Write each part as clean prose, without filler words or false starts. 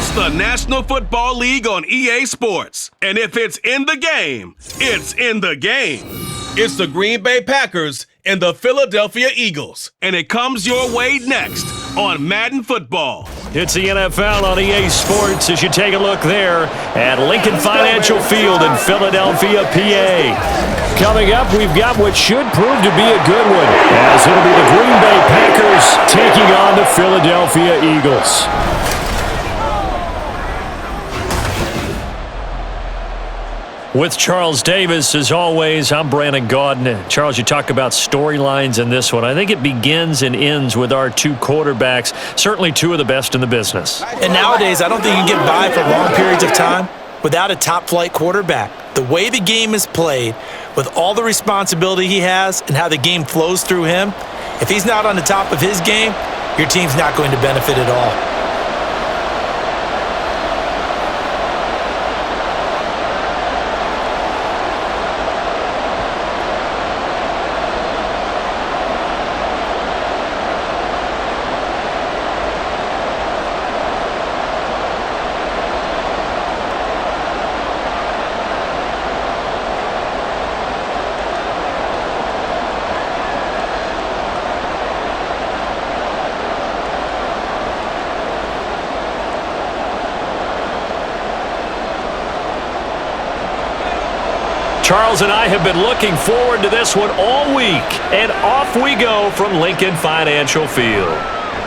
It's the National Football League on EA Sports. And if it's in the game, it's in the game. It's the Green Bay Packers and the Philadelphia Eagles. And it comes your way next on Madden Football. It's the NFL on EA Sports as you take a look there at Lincoln Financial Field in Philadelphia, PA. Coming up, we've got what should prove to be a good one, as it'll be the Green Bay Packers taking on the Philadelphia Eagles. With Charles Davis, as always, I'm Brandon Gaudin. Charles, you talk about storylines in this one. I think it begins and ends with our two quarterbacks, certainly two of the best in the business. And nowadays, I don't think you can get by for long periods of time without a top-flight quarterback. The way the game is played, with all the responsibility he has and how the game flows through him, if he's not on the top of his game, your team's not going to benefit at all. Charles and I have been looking forward to this one all week, and off we go from Lincoln Financial Field.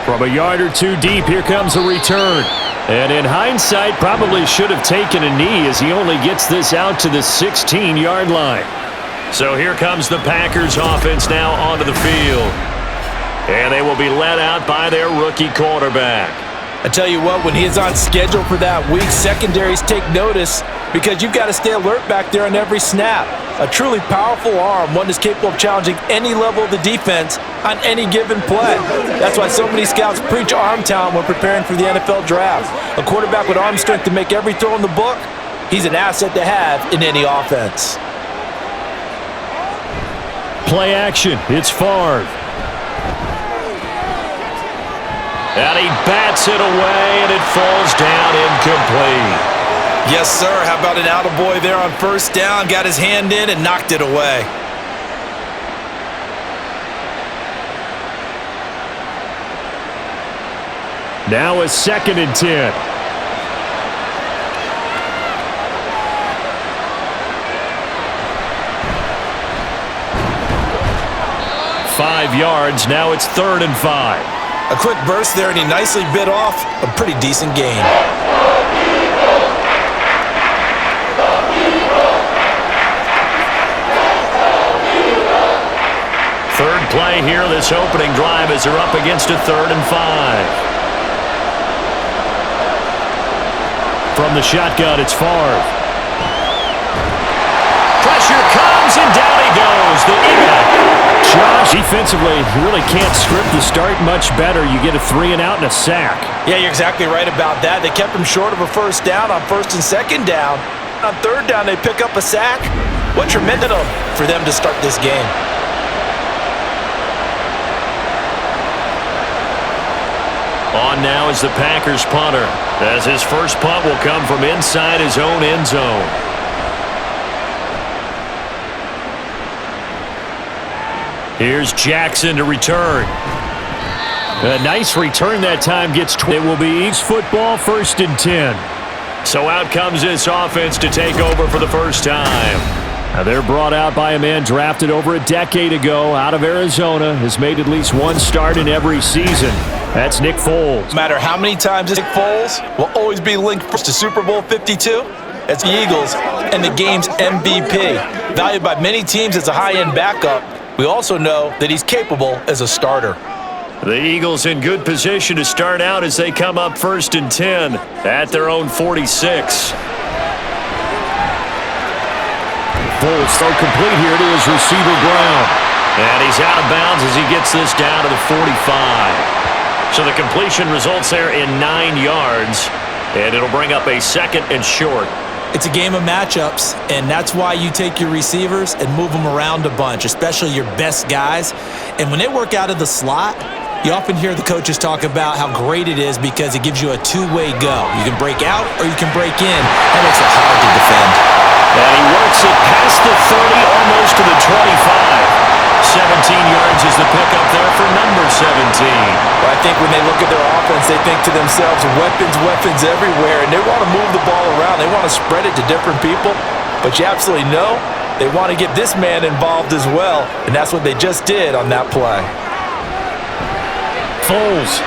From a yard or two deep, here comes a return. And in hindsight, probably should have taken a knee as he only gets this out to the 16-yard line. So here comes the Packers offense now onto the field. And they will be led out by their rookie quarterback. I tell you what, when he is on schedule for that week, secondaries take notice because you've got to stay alert back there on every snap. A truly powerful arm, one that's capable of challenging any level of the defense on any given play. That's why so many scouts preach arm talent when preparing for the NFL draft. A quarterback with arm strength to make every throw in the book, he's an asset to have in any offense. Play action, it's Favre. And he bats it away, and it falls down incomplete. Yes, sir. How about an attaboy there on first down? Got his hand in and knocked it away. Now a 2nd and 10. Five yards. Now it's 3rd and 5. A quick burst there, and he nicely bit off a pretty decent gain. Third play here, this opening drive as they're up against a 3rd and 5. From the shotgun, it's Favre. Pressure comes, and down he goes. The Eagle. Josh, defensively, you really can't script the start much better. You get a 3-and-out and a sack. Yeah, you're exactly right about that. They kept him short of a first down on 1st and 2nd down. On 3rd down, they pick up a sack. What tremendous for them to start this game. On now is the Packers punter, as his first punt will come from inside his own end zone. Here's Jackson to return. A nice return that time gets. It will be Eagles football, 1st and 10. So out comes this offense to take over for the first time. Now they're brought out by a man drafted over a decade ago out of Arizona, has made at least one start in every season. That's Nick Foles. No matter how many times Nick Foles will always be linked to Super Bowl 52. It's the Eagles and the game's MVP. Valued by many teams as a high-end backup, we also know that he's capable as a starter. The Eagles in good position to start out as they come up 1st and 10 at their own 46. Foles throw complete here to his receiver Brown. And he's out of bounds as he gets this down to the 45. So the completion results there in 9 yards, and it'll bring up a 2nd and short. It's a game of matchups, and that's why you take your receivers and move them around a bunch, especially your best guys. And when they work out of the slot, You often hear the coaches talk about how great it is because it gives you a two-way go. You can break out or you can break in. That makes it hard to defend. And he works it past the 30, almost to the 25. 17 yards is the pickup there for number 17. Well, I think when they look at their offense, they think to themselves, weapons everywhere, and they want to move the ball around. They want to spread it to different people, but you absolutely know they want to get this man involved as well, and that's what they just did on that play. Foles.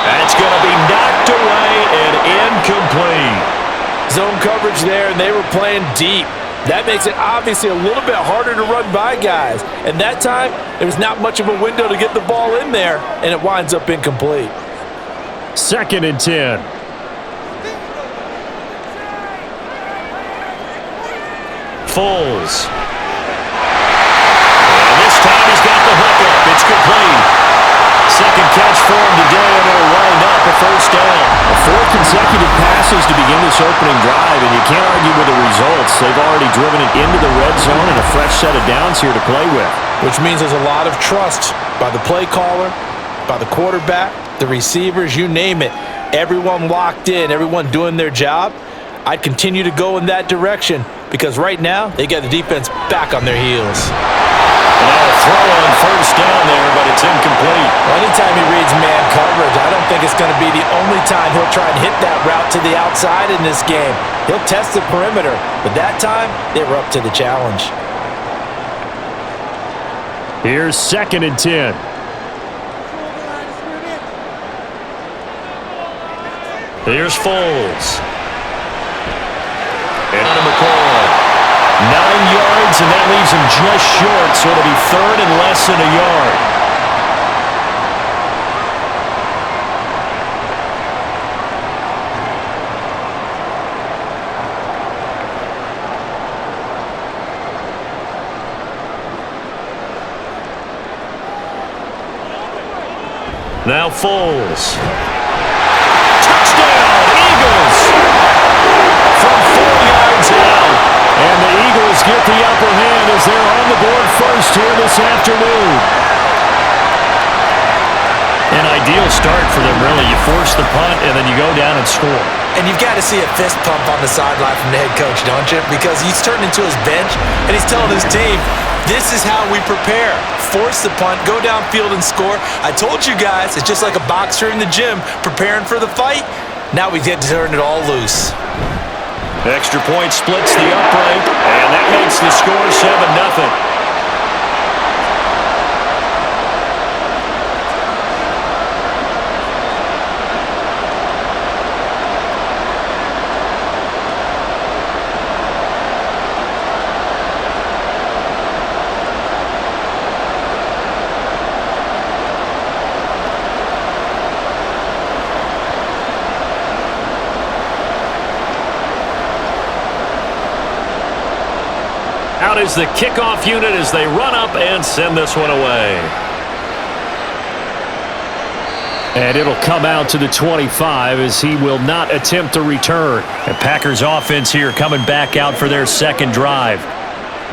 That's going to be knocked away and incomplete. Zone coverage there, and they were playing deep. That makes it obviously a little bit harder to run by guys. And that time, there was not much of a window to get the ball in there, and it winds up incomplete. 2nd and 10. Foles. And this time he's got the hook up. It's complete. Second catch for him today, and it'll wind up a first down. 4 consecutive passes to begin this opening drive, and you can't argue with the results. They've already driven it into the red zone and a fresh set of downs here to play with. Which means there's a lot of trust by the play caller, by the quarterback, the receivers, you name it. Everyone locked in, everyone doing their job. I'd continue to go in that direction because right now they got the defense back on their heels. Now a throw on first down there, but it's incomplete. Well, anytime he reads man coverage, I don't think it's going to be the only time he'll try and hit that route to the outside in this game. He'll test the perimeter, but that time they were up to the challenge. Here's 2nd and 10. Here's Foles. And on to McCoy. 9 yards, and that leaves him just short, so it'll be 3rd and less than a yard. Now Foles. Touchdown, Eagles! From 4 yards out. And the Eagles get the upper hand as they're on the board first here this afternoon. An ideal start for them, really. You force the punt, and then you go down and score. And you've got to see a fist pump on the sideline from the head coach, don't you? Because he's turned into his bench, and he's telling his team, this is how we prepare. Force the punt, go downfield and score. I told you guys, it's just like a boxer in the gym preparing for the fight. Now we get to turn it all loose. Extra point splits the upright, and that makes the score 7-0. Out is the kickoff unit as they run up and send this one away. And it'll come out to the 25 as he will not attempt to return. And Packers offense here coming back out for their second drive.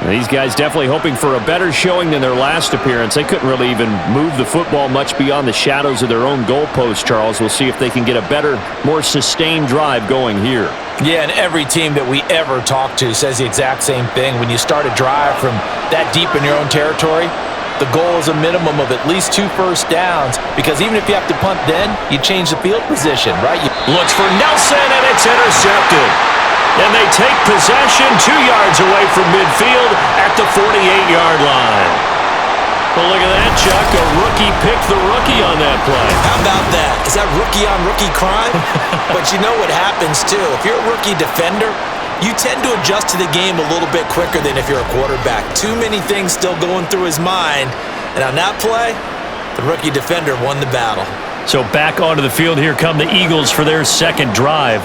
And these guys definitely hoping for a better showing than their last appearance. They couldn't really even move the football much beyond the shadows of their own goalpost, Charles. We'll see if they can get a better, more sustained drive going here. Yeah, and every team that we ever talk to says the exact same thing. When you start a drive from that deep in your own territory, the goal is a minimum of at least 2 first downs, because even if you have to punt then, you change the field position, right? Looks for Nelson, and it's intercepted. And they take possession 2 yards away from midfield at the 48-yard line. Well, look at that, Chuck. A rookie picked the rookie on that play. How about that? Is that rookie-on-rookie crime? But you know what happens, too. If you're a rookie defender, you tend to adjust to the game a little bit quicker than if you're a quarterback. Too many things still going through his mind. And on that play, the rookie defender won the battle. So back onto the field, here come the Eagles for their second drive.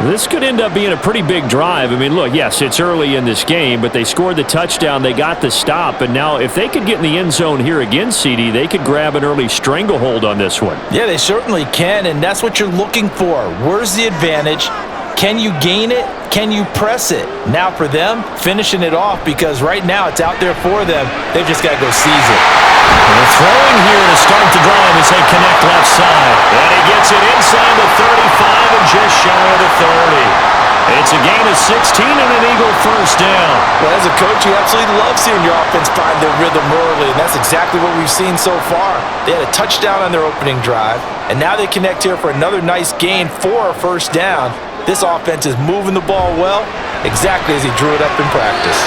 This could end up being a pretty big drive. I mean, look, yes, it's early in this game, but they scored the touchdown, they got the stop, and now if they could get in the end zone here again, CD, they could grab an early stranglehold on this one. Yeah, they certainly can, and that's what you're looking for. Where's the advantage? Can you gain it? Can you press it? Now for them, finishing it off, because right now it's out there for them. They've just got to go seize it. They're throwing here to start the drive as they connect left side. And he gets it inside the 35 and just shy of the 30. It's a gain of 16 and an Eagle first down. Well, as a coach, you absolutely love seeing your offense find their rhythm early, and that's exactly what we've seen so far. They had a touchdown on their opening drive, and now they connect here for another nice gain for a first down. This offense is moving the ball well, exactly as he drew it up in practice.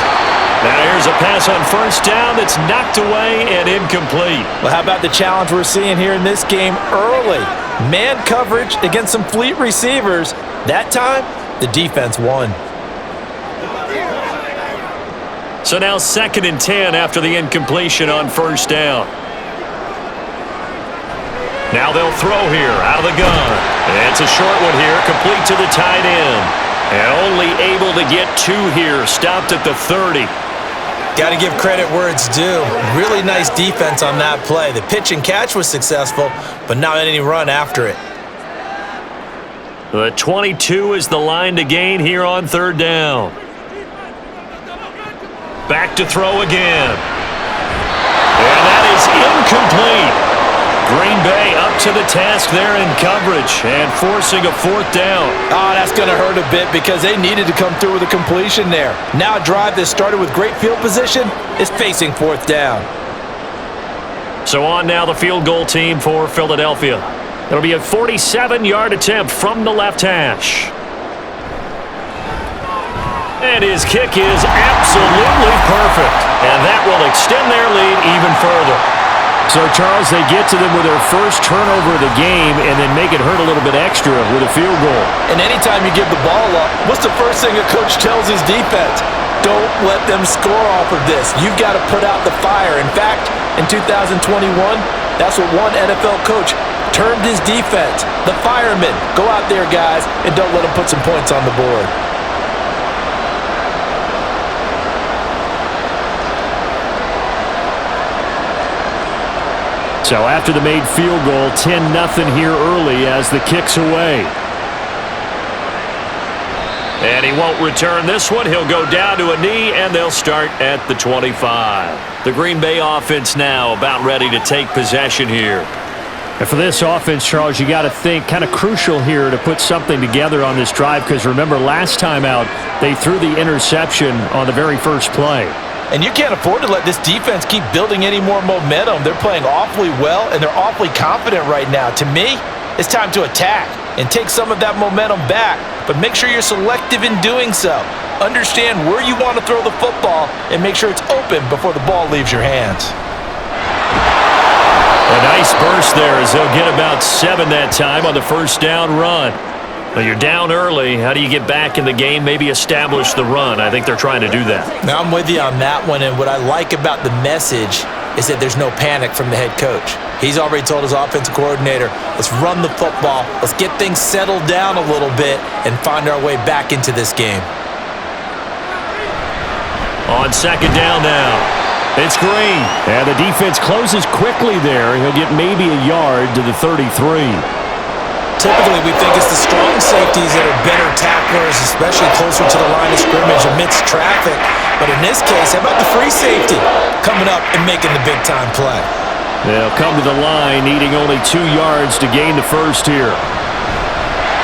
Now here's a pass on first down that's knocked away and incomplete. Well, how about the challenge we're seeing here in this game early? Man coverage against some fleet receivers. That time, the defense won. So now 2nd and 10 after the incompletion on first down. Now they'll throw here out of the gun. It's a short one here, complete to the tight end. And only able to get 2 here, stopped at the 30. Got to give credit where it's due. Really nice defense on that play. The pitch and catch was successful, but not any run after it. The 22 is the line to gain here on 3rd down. Back to throw again. And that is incomplete. Green Bay up to the task there in coverage and forcing a 4th down. Oh, that's going to hurt a bit because they needed to come through with a completion there. Now a drive that started with great field position is facing 4th down. So on now the field goal team for Philadelphia. It'll be a 47-yard attempt from the left hash. And his kick is absolutely perfect. And that will extend their lead even further. So, Charles, they get to them with their first turnover of the game and then make it hurt a little bit extra with a field goal. And anytime you give the ball up, what's the first thing a coach tells his defense? Don't let them score off of this. You've got to put out the fire. In fact, in 2021, that's what one NFL coach termed his defense. The firemen. Go out there, guys, and don't let them put some points on the board. So after the made field goal, 10-0 here early as the kick's away. And he won't return this one. He'll go down to a knee, and they'll start at the 25. The Green Bay offense now about ready to take possession here. And for this offense, Charles, you got to think kind of crucial here to put something together on this drive because remember last time out, they threw the interception on the very first play. And you can't afford to let this defense keep building any more momentum. They're playing awfully well, and they're awfully confident right now. To me, it's time to attack and take some of that momentum back. But make sure you're selective in doing so. Understand where you want to throw the football and make sure it's open before the ball leaves your hands. A nice burst there as they'll get about 7 that time on the first down run. Well, you're down early. How do you get back in the game, maybe establish the run? I think they're trying to do that. Now, I'm with you on that one, and what I like about the message is that there's no panic from the head coach. He's already told his offensive coordinator, let's run the football, let's get things settled down a little bit, and find our way back into this game. On 2nd down now, it's Green. And the defense closes quickly there. He'll get maybe a yard to the 33. Typically, we think it's the strong safeties that are better tacklers, especially closer to the line of scrimmage amidst traffic. But in this case, how about the free safety coming up and making the big-time play? They'll come to the line, needing only 2 yards to gain the first here.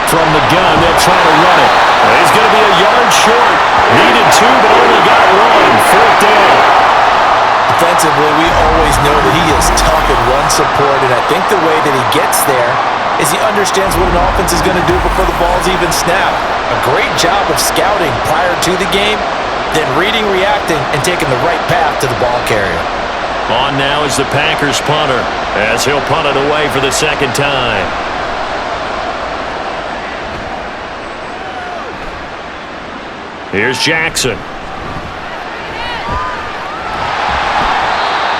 From the gun, they'll try to run it. He's going to be a yard short. Needed 2, but only got 1. 4th down. Defensively, we always know that he is tough in run support, and I think the way that he gets there is he understands what an offense is going to do before the ball's even snapped. A great job of scouting prior to the game, then reading, reacting, and taking the right path to the ball carrier. On now is the Packers punter as he'll punt it away for the 2nd time. Here's Jackson.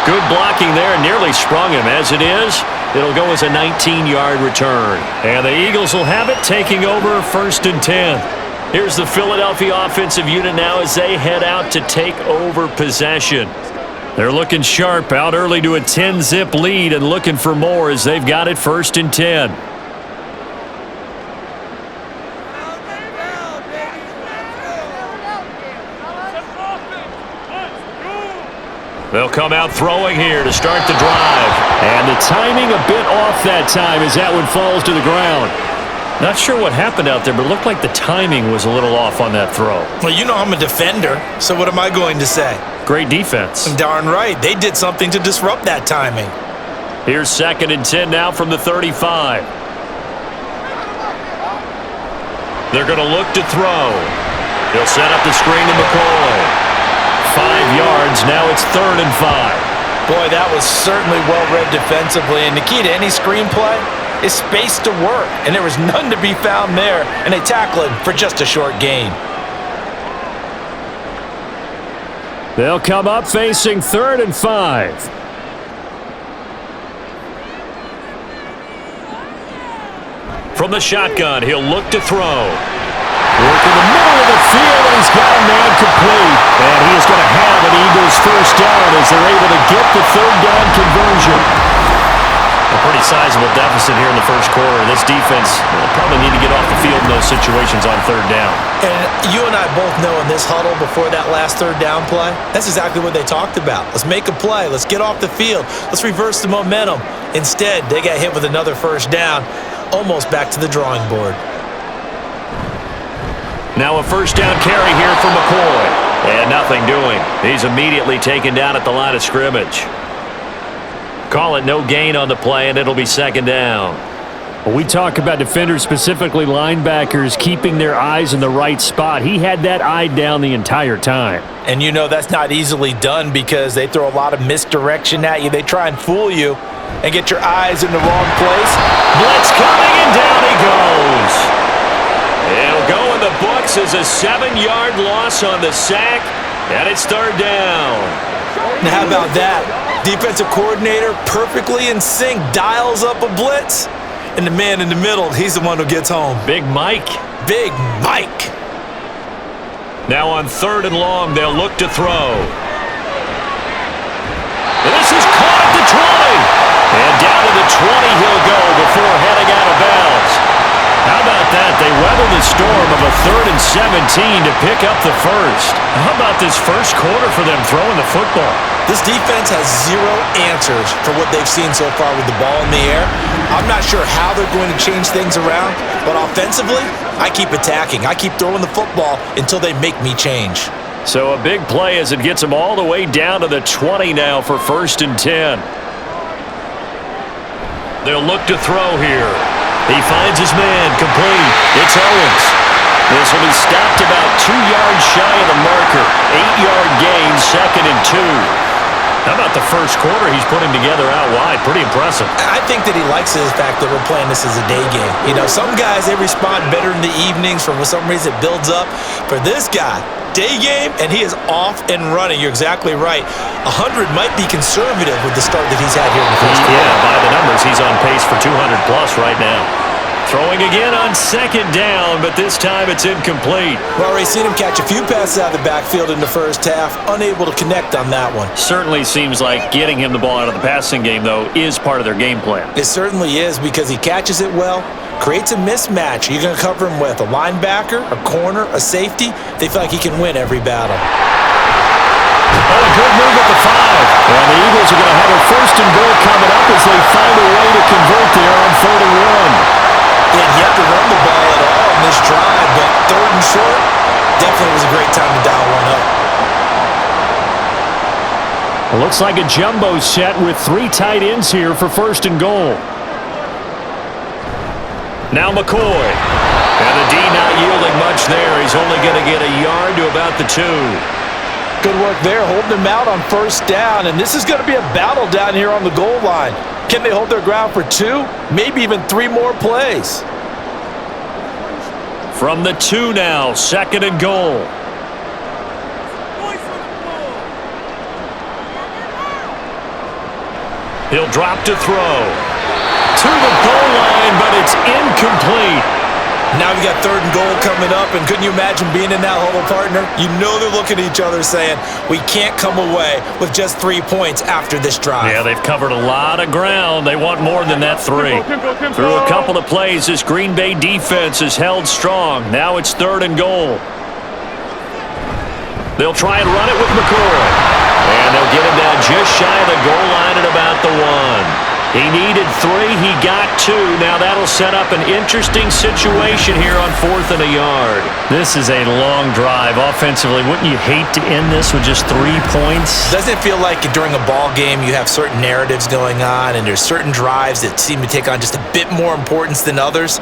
Good blocking there, nearly sprung him. As it is, it'll go as a 19-yard return. And the Eagles will have it, taking over 1st and 10. Here's the Philadelphia offensive unit now as they head out to take over possession. They're looking sharp, out early to a 10-zip lead and looking for more as they've got it 1st and 10. They'll come out throwing here to start the drive. And the timing a bit off that time as that one falls to the ground. Not sure what happened out there, but it looked like the timing was a little off on that throw. Well, you know I'm a defender, so what am I going to say? Great defense. Darn right. They did something to disrupt that timing. Here's 2nd and 10 now from the 35. They're going to look to throw. He'll set up the screen to McCoy. 5 yards. Now it's 3rd and 5. Boy, that was certainly well-read defensively, and the key to any screenplay is space to work, and there was none to be found there, and they tackle it for just a short gain. They'll come up facing 3rd and 5. From the shotgun, he'll look to throw. Work in the middle of the field, and he's got a man complete. And he is going to have an Eagles first down as they're able to get the 3rd down conversion. A pretty sizable deficit here in the first quarter. This defense will probably need to get off the field in those situations on 3rd down. And you and I both know in this huddle before that last 3rd down play, that's exactly what they talked about. Let's make a play. Let's get off the field. Let's reverse the momentum. Instead, they got hit with another first down, almost back to the drawing board. Now a first down carry here from McCoy. And nothing doing. He's immediately taken down at the line of scrimmage. Call it no gain on the play, and it'll be 2nd down. When we talk about defenders, specifically linebackers, keeping their eyes in the right spot. He had that eye down the entire time. And you know that's not easily done because they throw a lot of misdirection at you. They try and fool you and get your eyes in the wrong place. Blitz coming, and down he goes. It'll go in the books as a 7-yard loss on the sack, and it's 3rd down. Now how about that? Defensive coordinator perfectly in sync, dials up a blitz, and the man in the middle, he's the one who gets home. Big Mike. Big Mike. Now on 3rd and long, they'll look to throw. And this is caught at the 20. And down to the 20 he'll go before heading out of bounds. How about that? They weather the storm of a 3rd and 17 to pick up the first. How about this first quarter for them throwing the football? This defense has zero answers for what they've seen so far with the ball in the air. I'm not sure how they're going to change things around, but offensively, I keep attacking. I keep throwing the football until they make me change. So a big play as it gets them all the way down to the 20 now for 1st and 10. They'll look to throw here. He finds his man, complete. It's Owens. This will be stopped about 2 yards shy of the marker. 8-yard gain, 2nd and 2. How about the first quarter he's putting together out wide? Pretty impressive. I think that he likes the fact that we're playing this as a day game. You know, some guys, they respond better in the evenings. For some reason, it builds up. For this guy, day game, and he is off and running. You're exactly right. 100 might be conservative with the start that he's had here in the first quarter. Yeah, by the numbers, he's on pace for 200-plus right now. Throwing again on 2nd down, but this time it's incomplete. We've already seen him catch a few passes out of the backfield in the first half, unable to connect on that one. Certainly seems like getting him the ball out of the passing game, though, is part of their game plan. It certainly is because he catches it well, creates a mismatch. You're going to cover him with a linebacker, a corner, a safety. They feel like he can win every battle. Oh, a good move at the 5. And the Eagles are going to have a 1st and goal coming up as they find a way to convert there on 3rd and 1. Didn't have to run the ball at all in this drive, but 3rd and short, definitely was a great time to dial one up. It looks like a jumbo set with 3 tight ends here for 1st and goal. Now McCoy. And the D not yielding much there. He's only going to get a yard to about the 2. Good work there, holding him out on 1st down, and this is going to be a battle down here on the goal line. Can they hold their ground for 2, maybe even 3 more plays? From the 2 now, 2nd and goal. He'll drop to throw. To the goal line, but it's incomplete. Now we got 3rd and goal coming up, and couldn't you imagine being in that huddle, partner? You know they're looking at each other saying, we can't come away with just 3 points after this drive. Yeah, they've covered a lot of ground. They want more than that 3. Through a couple of plays, this Green Bay defense is held strong. Now it's 3rd and goal. They'll try and run it with McCoy. And they'll get him down just shy of the goal line at about the 1. He needed 3. He got 2. Now that'll set up an interesting situation here on 4th and a yard. This is a long drive offensively. Wouldn't you hate to end this with just 3 points? Doesn't it feel like during a ball game you have certain narratives going on and there's certain drives that seem to take on just a bit more importance than others?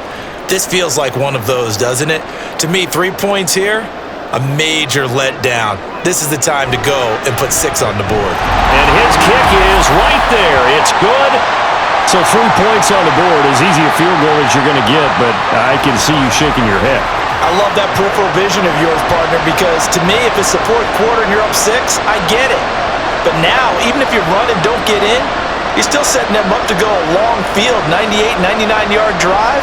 This feels like one of those, doesn't it? To me, 3 points here, a major letdown. This is the time to go and put 6 on the board. And his kick is right there. It's good. So 3 points on the board, as easy a field goal as you're going to get, but I can see you shaking your head. I love that peripheral vision of yours, partner, because to me, if it's the 4th quarter and you're up 6, I get it. But now, even if you run and don't get in, you're still setting them up to go a long field, 98, 99-yard drive.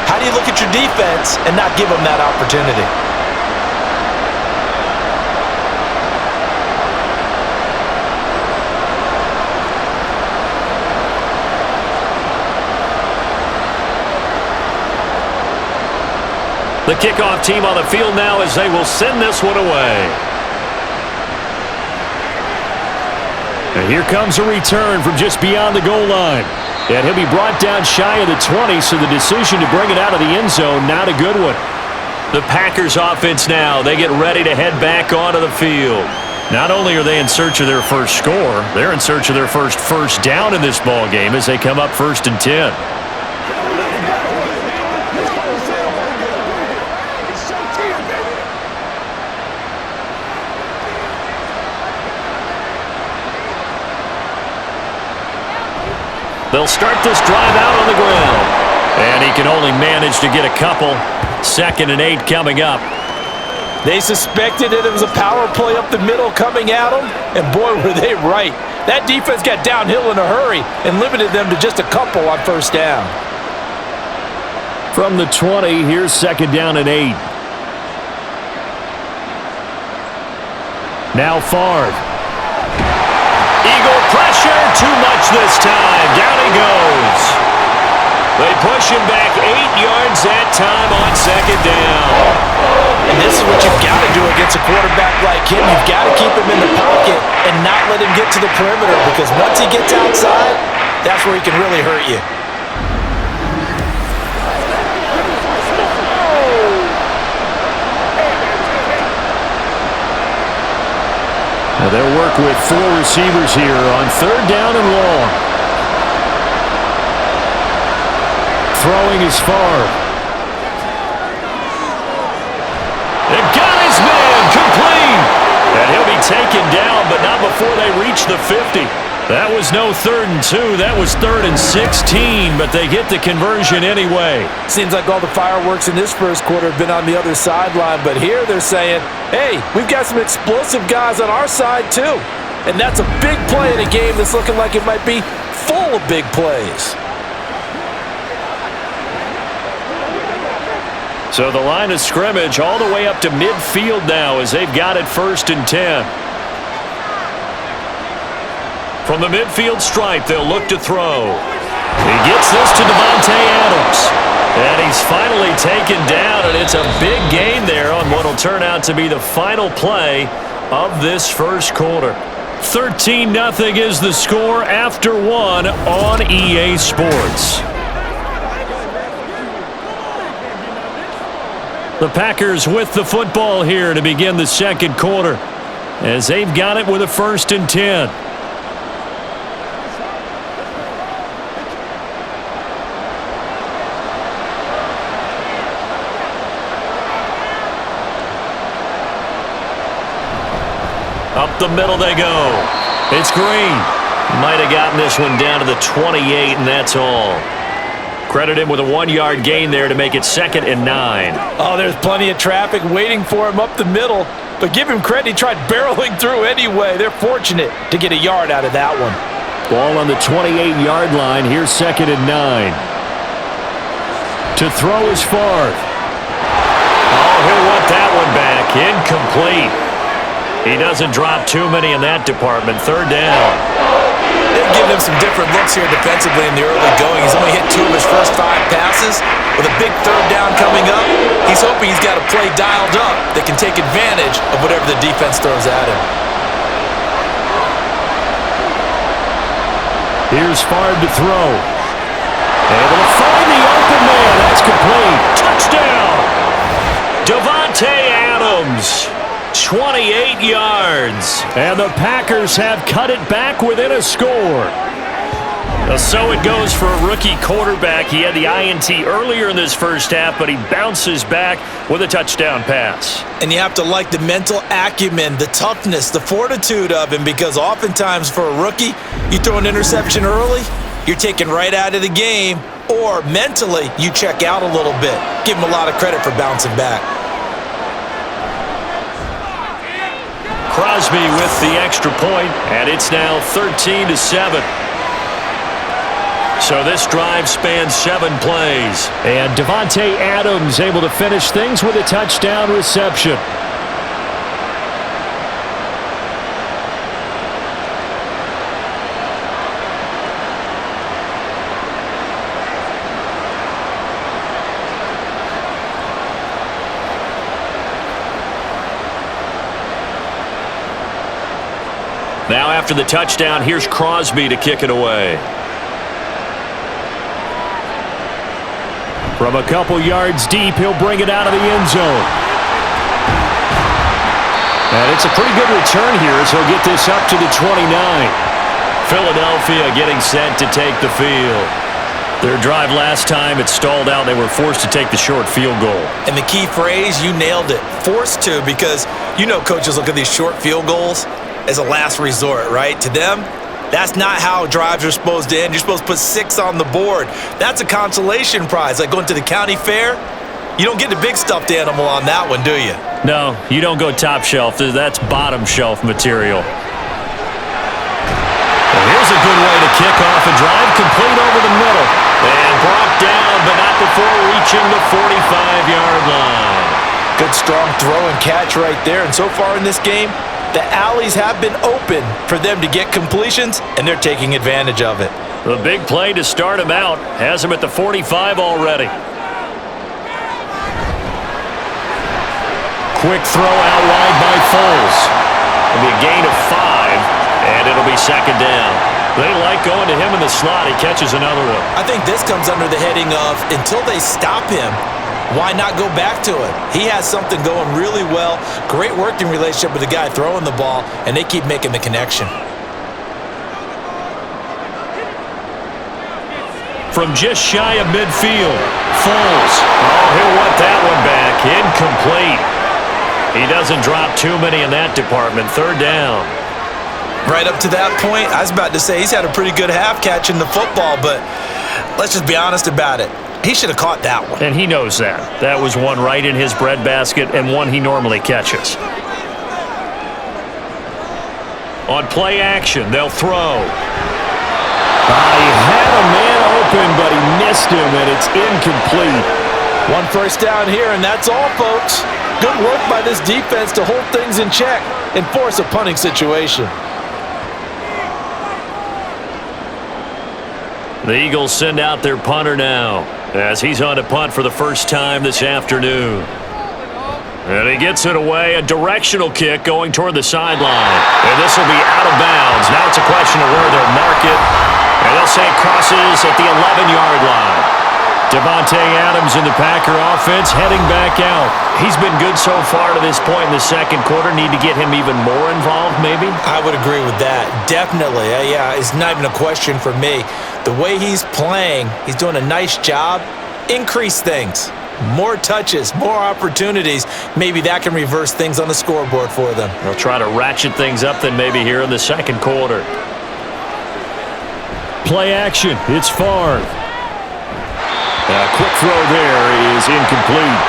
How do you look at your defense and not give them that opportunity? The kickoff team on the field now as they will send this one away. And here comes a return from just beyond the goal line. And he'll be brought down shy of the 20, so the decision to bring it out of the end zone, not a good one. The Packers offense now, they get ready to head back onto the field. Not only are they in search of their first score, they're in search of their first down in this ball game as they come up 1st and 10. They'll start this drive out on the ground. And he can only manage to get a couple. 2nd and 8 coming up. They suspected that it was a power play up the middle coming at them, and boy, were they right. That defense got downhill in a hurry and limited them to just a couple on 1st down. From the 20, here's 2nd down and 8. Now Favre. Eagle pressure, too much this time. Down he goes. They push him back 8 yards that time on 2nd down. And this is what you've got to do against a quarterback like him. You've got to keep him in the pocket and not let him get to the perimeter, because once he gets outside, that's where he can really hurt you. Now they'll work with 4 receivers here on 3rd down and long. Throwing is Favre. They've got his man complete. And he'll be taken down, but not before they reach the 50. That was no 3rd and 2. That was 3rd and 16, but they get the conversion anyway. Seems like all the fireworks in this 1st quarter have been on the other sideline, but here they're saying, hey, we've got some explosive guys on our side too. And that's a big play in a game that's looking like it might be full of big plays. So the line of scrimmage all the way up to midfield now as they've got it 1st and 10. From the midfield stripe, they'll look to throw. He gets this to Devontae Adams. And he's finally taken down, and it's a big gain there on what will turn out to be the final play of this 1st quarter. 13-0 is the score after 1 on EA Sports. The Packers with the football here to begin the 2nd quarter as they've got it with a 1st and 10. Up the middle they go. It's Green. Might have gotten this one down to the 28, and that's all. Credit him with a 1-yard gain there to make it 2nd and 9. Oh, there's plenty of traffic waiting for him up the middle. But give him credit, he tried barreling through anyway. They're fortunate to get a yard out of that one. Ball on the 28-yard line. Here's 2nd and 9. To throw is Favre. Oh, he'll want that one back. Incomplete. He doesn't drop too many in that department. 3rd down. They've given him some different looks here defensively in the early going. He's only hit 2 of his first 5 passes. With a big 3rd down coming up, he's hoping he's got a play dialed up that can take advantage of whatever the defense throws at him. Here's Favre to throw. Able to find the open man. That's complete. Touchdown! Davante Adams, 28 yards. And the Packers have cut it back within a score. So it goes for a rookie quarterback. He had the INT earlier in this first half, but he bounces back with a touchdown pass. And you have to like the mental acumen, the toughness, the fortitude of him, because oftentimes for a rookie, you throw an interception early, you're taken right out of the game, or mentally, you check out a little bit. Give him a lot of credit for bouncing back. Crosby with the extra point, and it's now 13-7. So this drive spans 7 plays. And Davante Adams able to finish things with a touchdown reception. Now after the touchdown, here's Crosby to kick it away. From a couple yards deep, he'll bring it out of the end zone. And it's a pretty good return here as he'll get this up to the 29. Philadelphia getting set to take the field. Their drive last time, it stalled out. They were forced to take the short field goal. And the key phrase, you nailed it, forced to, because you know coaches look at these short field goals as a last resort, right? To them, that's not how drives are supposed to end. You're supposed to put 6 on the board. That's a consolation prize. Like going to the county fair, you don't get the big stuffed animal on that one, do you? No, you don't go top shelf. That's bottom shelf material. Well, here's a good way to kick off a drive, complete over the middle. And brought down, but not before reaching the 45-yard line. Good strong throw and catch right there. And so far in this game, the alleys have been open for them to get completions, and they're taking advantage of it. The big play to start him out has him at the 45 already. Quick throw out wide by Foles. It'll be a gain of 5, and it'll be second down. They like going to him in the slot. He catches another one. I think this comes under the heading of until they stop him, why not go back to it? He has something going really well. Great working relationship with the guy throwing the ball, and they keep making the connection. From just shy of midfield, Foles. Oh, he'll want that one back. Incomplete. He doesn't drop too many in that department. Third down. Right up to that point, I was about to say he's had a pretty good half catching the football, but let's just be honest about it. He should have caught that one. And he knows that. That was one right in his breadbasket and one he normally catches. On play action, they'll throw. He had a man open, but he missed him, and it's incomplete. One first down here, and that's all, folks. Good work by this defense to hold things in check and force a punting situation. The Eagles send out their punter now, as he's on to punt for the first time this afternoon. And he gets it away, a directional kick going toward the sideline. And this will be out of bounds. Now it's a question of where they'll mark it. And they'll say it crosses at the 11-yard line. Davante Adams in the Packer offense heading back out. He's been good so far to this point in the second quarter. Need to get him even more involved, maybe? I would agree with that. Definitely. Yeah, it's not even a question for me. The way he's playing, he's doing a nice job. Increase things. More touches, more opportunities. Maybe that can reverse things on the scoreboard for them. They'll try to ratchet things up then maybe here in the second quarter. Play action. It's Favre. A quick throw there is incomplete.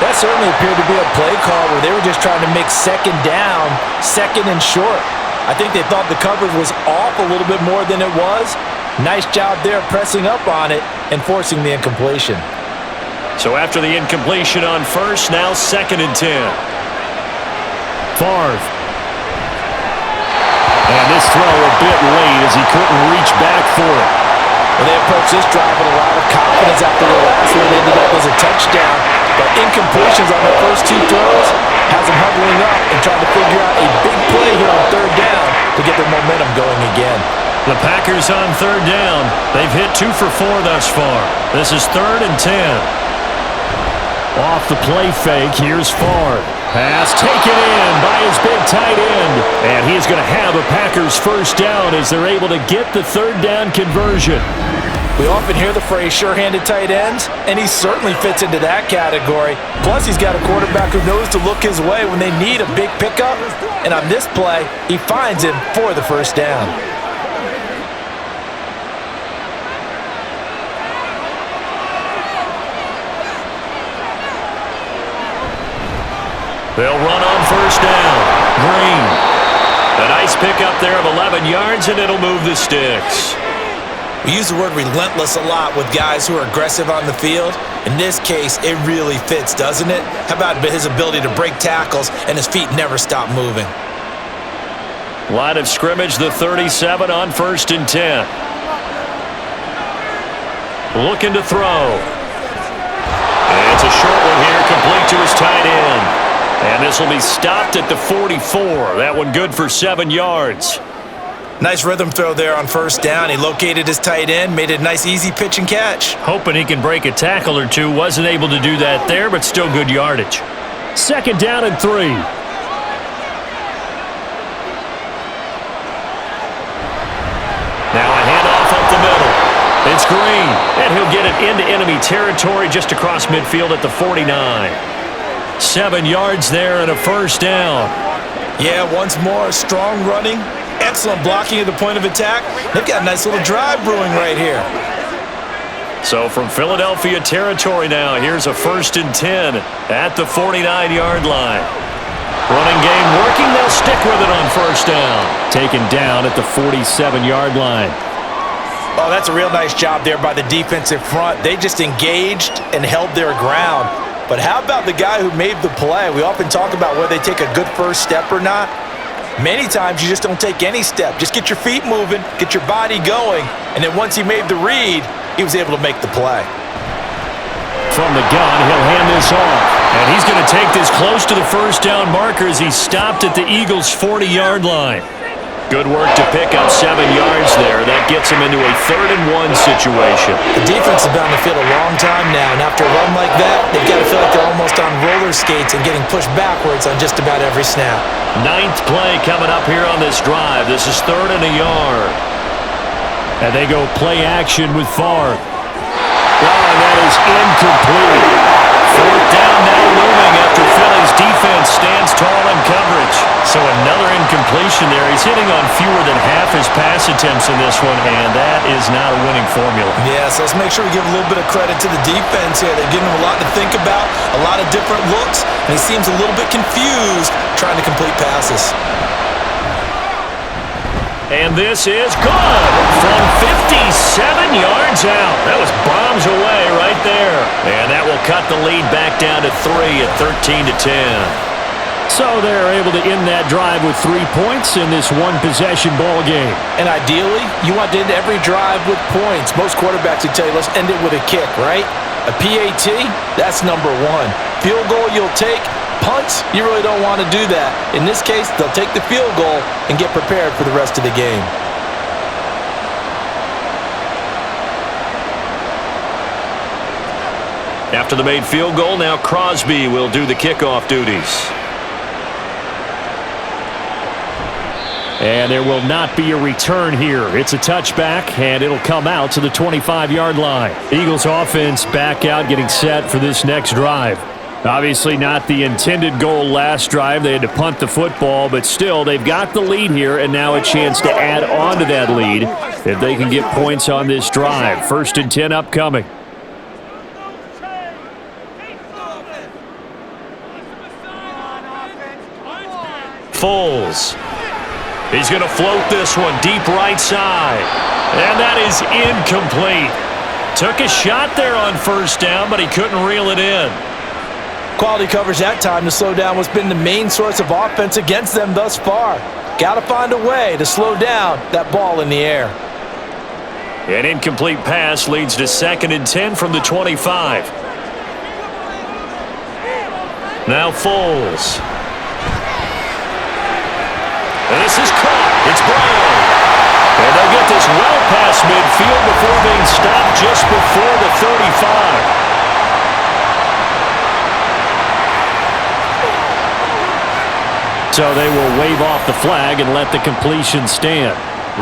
That certainly appeared to be a play call where they were just trying to make second down, second and short. I think they thought the coverage was off a little bit more than it was. Nice job there pressing up on it and forcing the incompletion. So after the incompletion on first, now 2nd and 10. Favre. And this throw a bit late as he couldn't reach back for it. Well, they approached this drive with a lot of confidence after the last one ended up as a touchdown. But incompletions on their first 2 throws has them huddling up and trying to figure out a big play here on 3rd down to get their momentum going again. The Packers on third down. They've hit 2 for 4 thus far. This is 3rd and 10. Off the play fake, here's Favre. Pass taken in by his big tight end. And he is going to have a Packers first down as they're able to get the third down conversion. We often hear the phrase sure-handed tight ends, and he certainly fits into that category. Plus, he's got a quarterback who knows to look his way when they need a big pickup. And on this play, he finds him for the first down. They'll run on first down. Green. A nice pickup there of 11 yards, and it'll move the sticks. We use the word relentless a lot with guys who are aggressive on the field. In this case, it really fits, doesn't it? How about his ability to break tackles and his feet never stop moving? Line of scrimmage, the 37 on 1st and 10. Looking to throw. And it's a short one here, complete to his tight end. And this will be stopped at the 44. That one good for 7 yards. Nice rhythm throw there on first down. He located his tight end, made it a nice easy pitch and catch. Hoping he can break a tackle or two. Wasn't able to do that there, but still good yardage. 2nd down and 3. Now a handoff up the middle. It's Green, and he'll get it into enemy territory just across midfield at the 49. 7 yards there and a first down. Yeah, once more, strong running. Excellent blocking at the point of attack. They've got a nice little drive brewing right here. So from Philadelphia territory now, here's a 1st and 10 at the 49-yard line. Running game working. They'll stick with it on first down. Taken down at the 47-yard line. Oh, that's a real nice job there by the defensive front. They just engaged and held their ground. But how about the guy who made the play? We often talk about whether they take a good first step or not. Many times you just don't take any step. Just get your feet moving, get your body going, and then once he made the read, he was able to make the play. From the gun, he'll hand this off. And he's going to take this close to the first down marker as he stopped at the Eagles' 40-yard line. Good work to pick up 7 yards there. That gets him into a 3rd and 1 situation. The defense has been on the field a long time now, and after a run like that, they've got to feel like they're almost on roller skates and getting pushed backwards on just about every snap. 9th play coming up here on this drive. This is 3rd and a yard. And they go play action with Favre. Oh, that is incomplete. 4th down now looming after Philly's defense stands tall in coverage. So another incompletion there. He's hitting on fewer than half his pass attempts in this one, and that is not a winning formula. Yeah, so let's make sure we give a little bit of credit to the defense here. They're giving him a lot to think about, a lot of different looks, and he seems a little bit confused trying to complete passes. And this is good from 57 yards out. That was bombs away right there. And that will cut the lead back down to 3 at 13 to 10. So they're able to end that drive with 3 points in this one-possession ball game. And ideally, you want to end every drive with points. Most quarterbacks would tell you, let's end it with a kick, right? A PAT, that's number 1. Field goal you'll take. Punts, you really don't want to do that. In this case, they'll take the field goal and get prepared for the rest of the game. After the made field goal, now Crosby will do the kickoff duties. And there will not be a return here. It's a touchback, and it'll come out to the 25-yard line. Eagles offense back out, getting set for this next drive. Obviously not the intended goal last drive. They had to punt the football, but still, they've got the lead here, and now a chance to add on to that lead if they can get points on this drive. 1st and 10 upcoming. Foles. He's going to float this one deep right side. And that is incomplete. Took a shot there on first down, but he couldn't reel it in. Quality coverage that time to slow down what's been the main source of offense against them thus far. Got to find a way to slow down that ball in the air. An incomplete pass leads to 2nd and 10 from the 25. Now Foles. And this is caught. It's Brown. And They'll get this well past midfield before being stopped just before the 35. So they will wave off the flag and let the completion stand.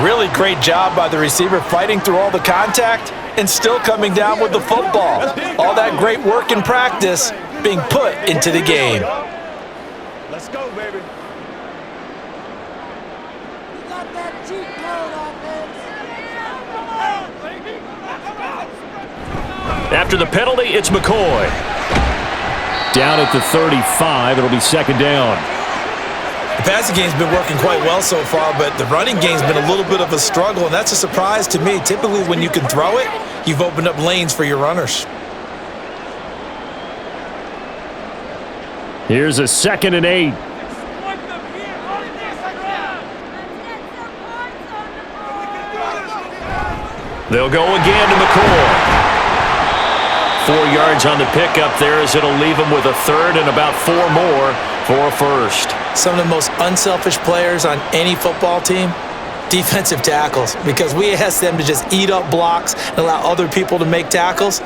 Really great job by the receiver fighting through all the contact and still coming down with the football. All that great work in practice being put into the game. Let's go, baby. After the penalty, it's McCoy. Down at the 35, it'll be second down. The passing game's been working quite well so far, but the running game's been a little bit of a struggle, and that's a surprise to me. Typically, when you can throw it, you've opened up lanes for your runners. Here's a 2nd and 8. They'll go again to McCoy. 4 yards on the pickup there as it'll leave him with a third and about 4 more for a first. Some of the most unselfish players on any football team, defensive tackles, because we ask them to just eat up blocks and allow other people to make tackles.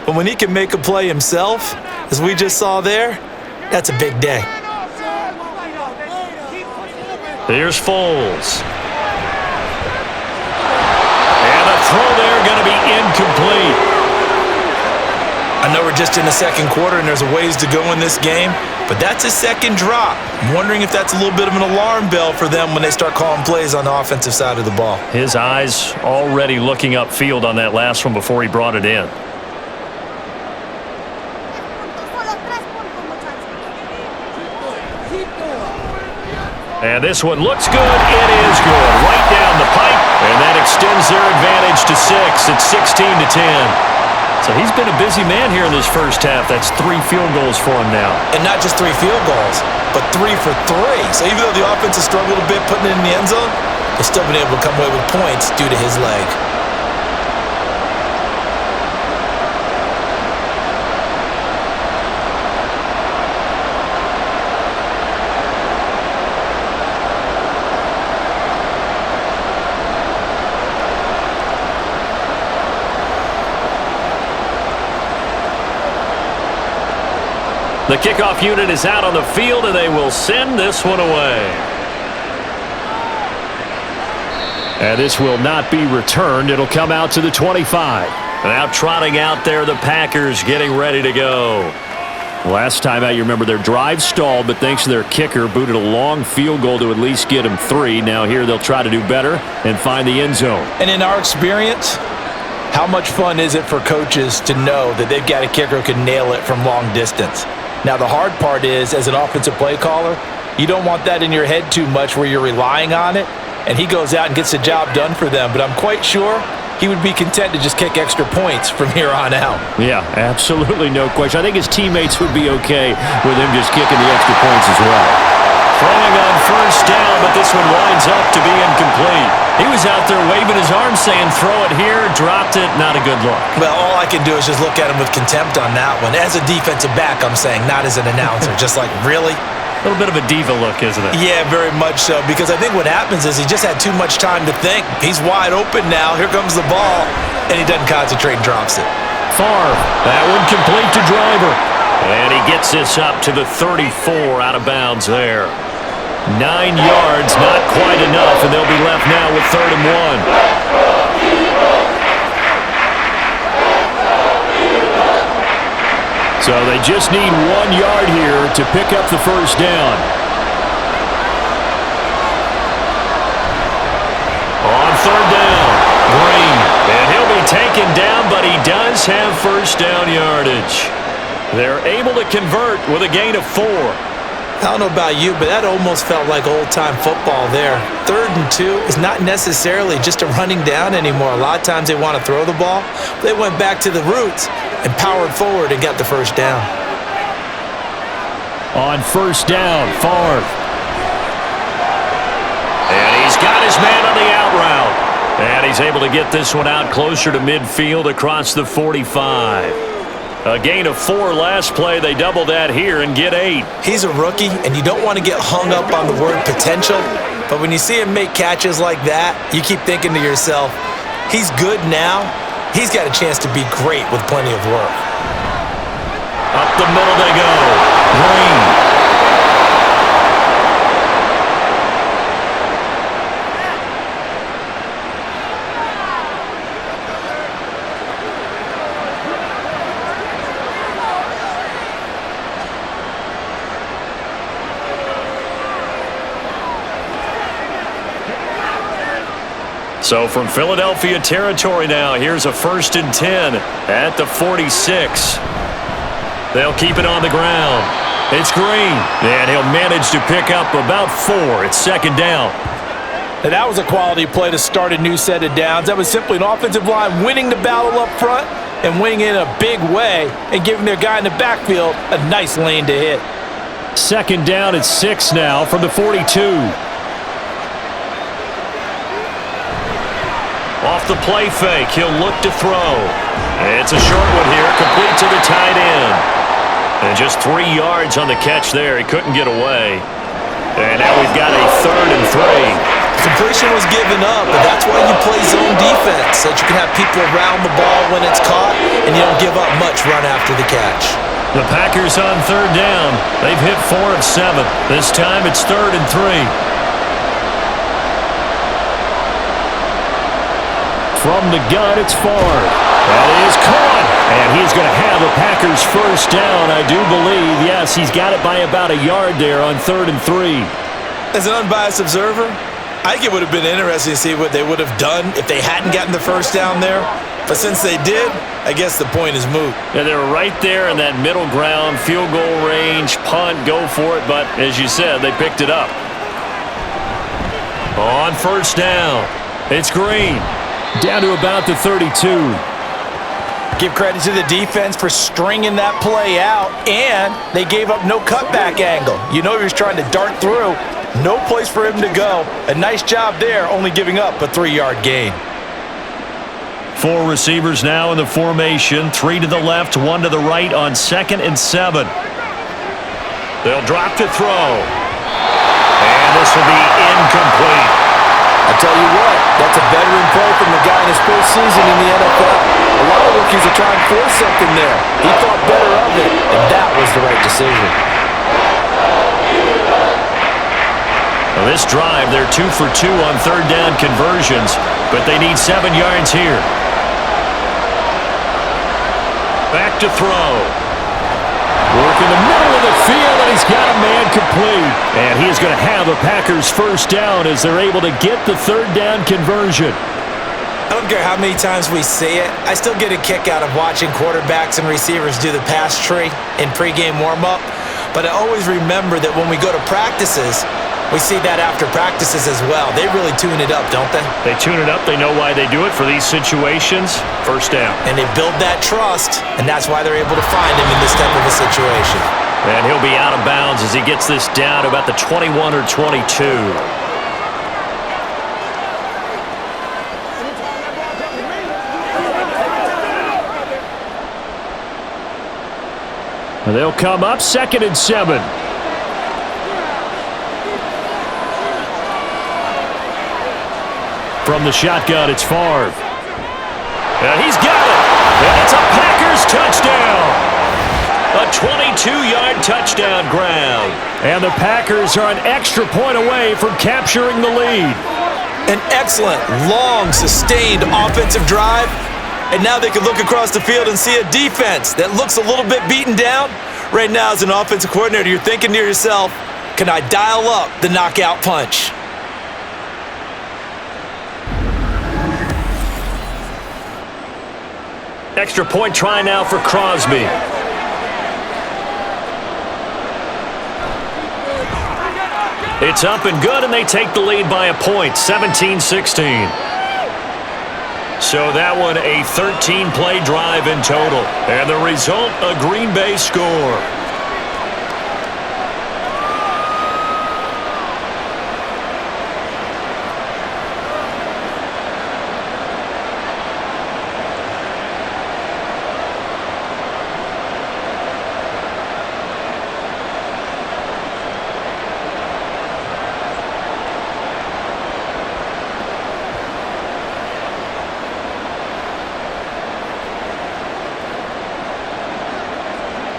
But when he can make a play himself, as we just saw there, that's a big day. Here's Foles. And the throw there going to be incomplete. I know we're just in the second quarter and there's a ways to go in this game, but that's a second drop. I'm wondering if that's a little bit of an alarm bell for them when they start calling plays on the offensive side of the ball. His eyes already looking upfield on that last one before he brought it in. And this one looks good. It is good. Right down the pipe. And that extends their advantage to 6. It's 16-10. So he's been a busy man here in this first half. That's 3 field goals for him now. And not just 3 field goals, but 3 for 3. So even though the offense has struggled a bit putting it in the end zone, they've still been able to come away with points due to his leg. The kickoff unit is out on the field, and they will send this one away. And this will not be returned. It'll come out to the 25. Now trotting out there, the Packers getting ready to go. Last time out, you remember their drive stalled, but thanks to their kicker, booted a long field goal to at least get them 3. Now here they'll try to do better and find the end zone. And in our experience, how much fun is it for coaches to know that they've got a kicker who can nail it from long distance? Now, the hard part is, as an offensive play caller, you don't want that in your head too much where you're relying on it, and he goes out and gets the job done for them. But I'm quite sure he would be content to just kick extra points from here on out. Yeah, absolutely no question. I think his teammates would be okay with him just kicking the extra points as well. Throwing on first down, but this one winds up to be incomplete. He was out there waving his arm saying, throw it here, dropped it, not a good look. Well, all I can do is just look at him with contempt on that one. As a defensive back, I'm saying, not as an announcer. Just like, really? A little bit of a diva look, isn't it? Yeah, very much so, because I think what happens is he just had too much time to think. He's wide open now. Here comes the ball, and he doesn't concentrate and drops it. Favre, that one complete to Driver. And he gets this up to the 34 out of bounds there. 9 yards, not quite enough, and they'll be left now with 3rd and 1. So they just need 1 yard here to pick up the first down. On 3rd down, Green. And he'll be taken down, but he does have first down yardage. They're able to convert with a gain of 4. I don't know about you, but that almost felt like old-time football there. 3rd and 2 is not necessarily just a running down anymore. A lot of times they want to throw the ball. They went back to the roots and powered forward and got the first down. On first down, Favre. And he's got his man on the out route. And he's able to get this one out closer to midfield across the 45. A gain of 4 last play. They double that here and get 8. He's a rookie, and you don't want to get hung up on the word potential, But when you see him make catches like that, you keep thinking to yourself, he's good now. He's got a chance to be great with plenty of work. Up the middle they go. Green. So from Philadelphia territory now, here's a 1st and 10 at the 46. They'll keep it on the ground. It's Green, and he'll manage to pick up about 4. It's 2nd down. Now that was a quality play to start a new set of downs. That was simply an offensive line winning the battle up front and winning in a big way and giving their guy in the backfield a nice lane to hit. 2nd down at 6 now from the 42. Off the play fake, he'll look to throw. It's a short one here, complete to the tight end. And just 3 yards on the catch there. He couldn't get away. And now we've got a 3rd and 3. Completion was given up, but that's why you play zone defense, so that you can have people around the ball when it's caught, and you don't give up much run after the catch. The Packers on 3rd down. They've hit 4 of 7. This time it's 3rd and 3. From the gun, it's Favre. That is caught. And he's going to have a Packers 1st down, I do believe. Yes, he's got it by about a yard there on 3rd and 3. As an unbiased observer, I think it would have been interesting to see what they would have done if they hadn't gotten the 1st down there. But since they did, I guess the point is moot. Yeah, they were right there in that middle ground, field goal range, punt, go for it. But as you said, they picked it up. On 1st down, it's Green. Down to about the 32. Give credit to the defense for stringing that play out, and they gave up no cutback angle. You know he was trying to dart through. No place for him to go. A nice job there, only giving up a 3-yard gain. 4 receivers now in the formation. 3 to the left, 1 to the right on 2nd and 7. They'll drop to throw. And this will be incomplete. I tell you what, that's a veteran play from the guy in his 1st season in the NFL. A lot of rookies are trying to force something there. He thought better of it, and that was the right decision. Well, this drive, they're 2 for 2 on 3rd down conversions, but they need 7 yards here. Back to throw. Work in the middle of the field, and he's got a man complete. And he is going to have a Packers 1st down as they're able to get the 3rd down conversion. I don't care how many times we see it. I still get a kick out of watching quarterbacks and receivers do the pass tree in pregame warm-up. But I always remember that when we go to practices, we see that after practices as well. They really tune it up, don't they? They tune it up. They know why they do it for these situations. 1st down. And they build that trust, and that's why they're able to find him in this type of a situation. And he'll be out of bounds as he gets this down to about the 21 or 22. And they'll come up 2nd and 7. From the shotgun, it's Favre. And he's got it. And it's a Packers touchdown. A 22-yard touchdown ground. And the Packers are an extra point away from capturing the lead. An excellent, long, sustained offensive drive. And now they can look across the field and see a defense that looks a little bit beaten down. Right now, as an offensive coordinator, you're thinking to yourself, can I dial up the knockout punch? Extra point try now for Crosby. It's up and good, and they take the lead by a point, 17-16. So that one, a 13-play drive in total. And the result, a Green Bay score.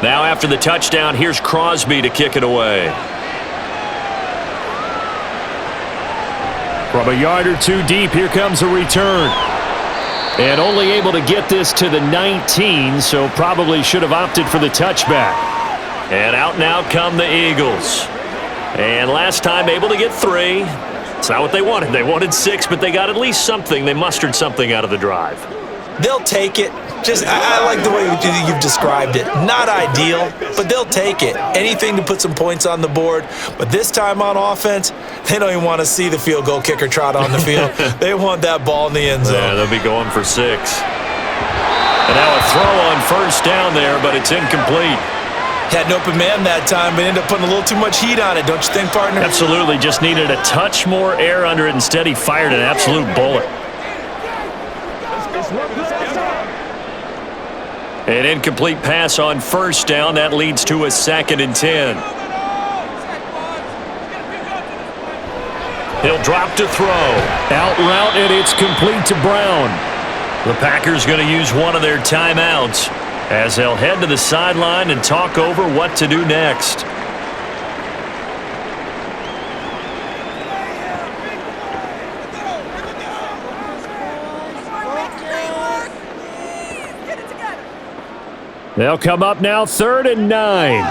Now after the touchdown, here's Crosby to kick it away. From a yard or two deep, here comes a return. And only able to get this to the 19, so probably should have opted for the touchback. And out now come the Eagles. And last time able to get 3. It's not what they wanted. They wanted 6, but they got at least something. They mustered something out of the drive. They'll take it. I like the way you've described it. Not ideal, but they'll take it. Anything to put some points on the board. But this time on offense, they don't even want to see the field goal kicker trot on the field. They want that ball in the end zone. Yeah, they'll be going for 6. And now a throw on first down there, but it's incomplete. Had an open man that time, but ended up putting a little too much heat on it, don't you think, partner? Absolutely. Just needed a touch more air under it. Instead, he fired an absolute bullet. An incomplete pass on first down. That leads to a 2nd and 10. He'll drop to throw. Out route, and it's complete to Brown. The Packers going to use one of their timeouts as they'll head to the sideline and talk over what to do next. They'll come up now 3rd and 9.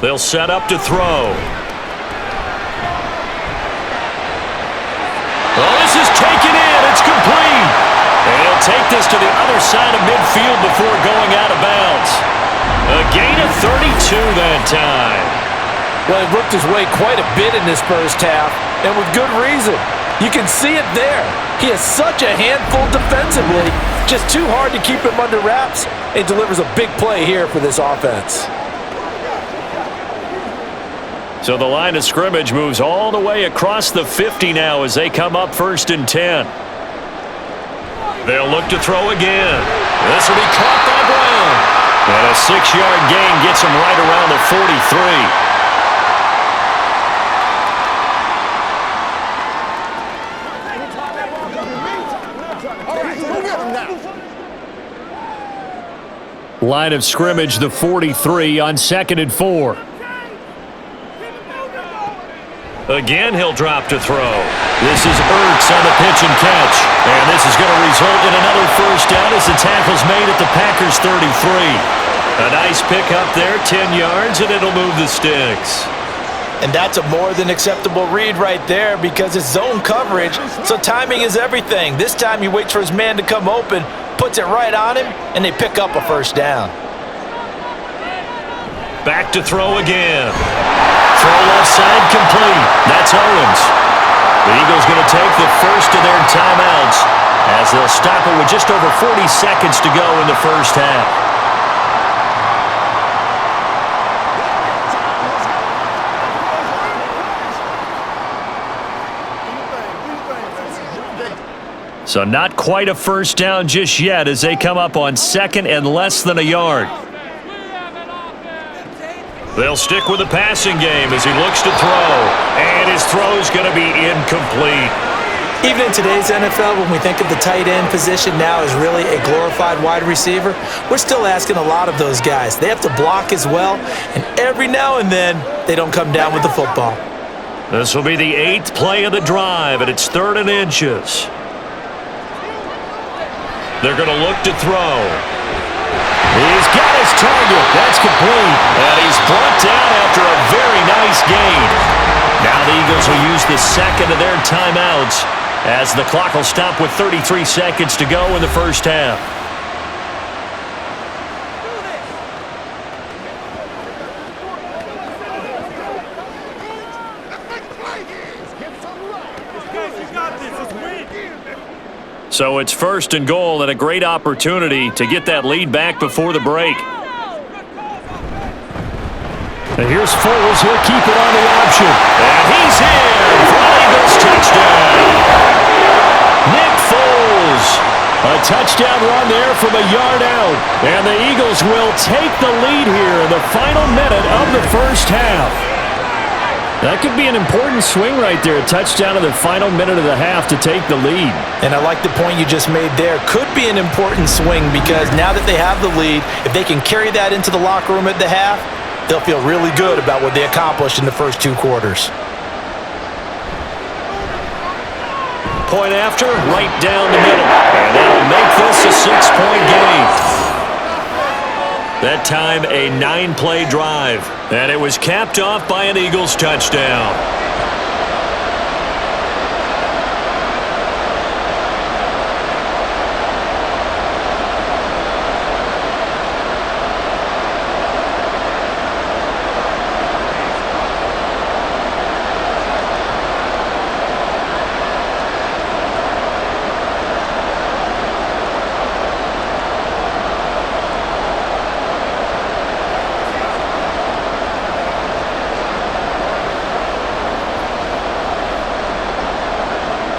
They'll set up to throw. Oh, this is taken in. It's complete. And he'll take this to the other side of midfield before going out of bounds. A gain of 32 that time. Well, he worked his way quite a bit in this first half, and with good reason. You can see it there. He has such a handful defensively. Just too hard to keep him under wraps. It delivers a big play here for this offense. So the line of scrimmage moves all the way across the 50 now as they come up 1st and 10. They'll look to throw again. This will be caught by Brown. And a 6-yard gain gets him right around the 43. Line of scrimmage, the 43 on 2nd and 4. Again, he'll drop to throw. This is Ertz on the pitch and catch. And this is going to result in another first down as the tackle's made at the Packers' 33. A nice pick up there, 10 yards, and it'll move the sticks. And that's a more than acceptable read right there because it's zone coverage, so timing is everything. This time he waits for his man to come open, puts it right on him, and they pick up a first down. Back to throw again. Throw left side complete. That's Owens. The Eagles going to take the first of their timeouts as they'll stop it with just over 40 seconds to go in the first half. So not quite a first down just yet as they come up on 2nd and less than a yard. They'll stick with the passing game as he looks to throw. And his throw's going to be incomplete. Even in today's NFL, when we think of the tight end position now as really a glorified wide receiver, we're still asking a lot of those guys. They have to block as well, and every now and then, they don't come down with the football. This will be the 8th play of the drive, and it's 3rd and inches. They're going to look to throw. He's got his target. That's complete. And he's brought down after a very nice gain. Now the Eagles will use the 2nd of their timeouts as the clock will stop with 33 seconds to go in the first half. So it's 1st and goal and a great opportunity to get that lead back before the break. And here's Foles. He'll keep it on the option. And he's in for an Eagles touchdown. Nick Foles. A touchdown run there from a yard out. And the Eagles will take the lead here in the final minute of the first half. That could be an important swing right there. A touchdown in the final minute of the half to take the lead. And I like the point you just made there. Could be an important swing because now that they have the lead, if they can carry that into the locker room at the half, they'll feel really good about what they accomplished in the first 2 quarters. Point after, right down the middle. And that'll make this a 6-point game. That time, a 9-play drive. And it was capped off by an Eagles touchdown.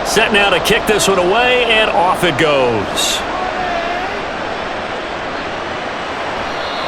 Set now to kick this one away, and off it goes.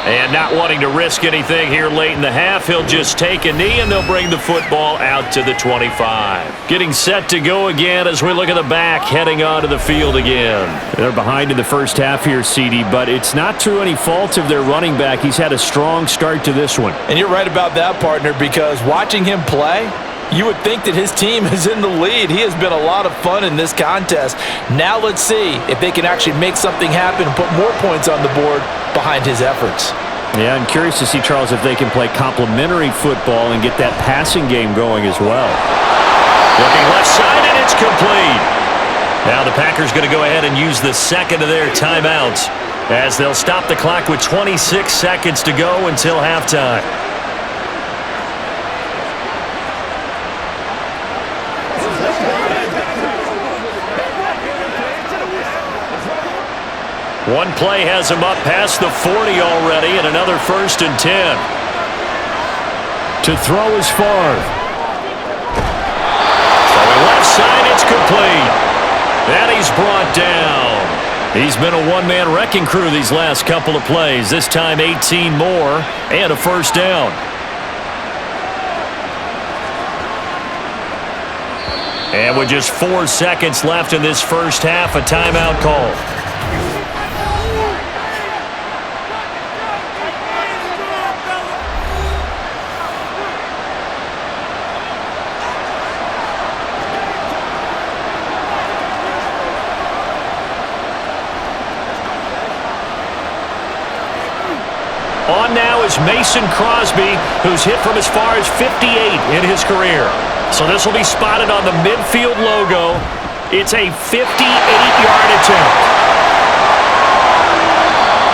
And not wanting to risk anything here late in the half, he'll just take a knee, and they'll bring the football out to the 25. Getting set to go again as we look at the back, heading onto the field again. They're behind in the first half here, CD, but it's not through any fault of their running back. He's had a strong start to this one. And you're right about that, partner, because watching him play, you would think that his team is in the lead. He has been a lot of fun in this contest. Now let's see if they can actually make something happen and put more points on the board behind his efforts. Yeah, I'm curious to see, Charles, if they can play complementary football and get that passing game going as well. Looking left side, and it's complete. Now the Packers going to go ahead and use the second of their timeouts as they'll stop the clock with 26 seconds to go until halftime. One play has him up past the 40 already, and another 1st and 10. To throw is Favre. Throwing left side, it's complete. And he's brought down. He's been a one-man wrecking crew these last couple of plays. This time 18 more and a 1st down. And with just 4 seconds left in this first half, a timeout call. On now is Mason Crosby, who's hit from as far as 58 in his career. So this will be spotted on the midfield logo. It's a 58-yard attempt.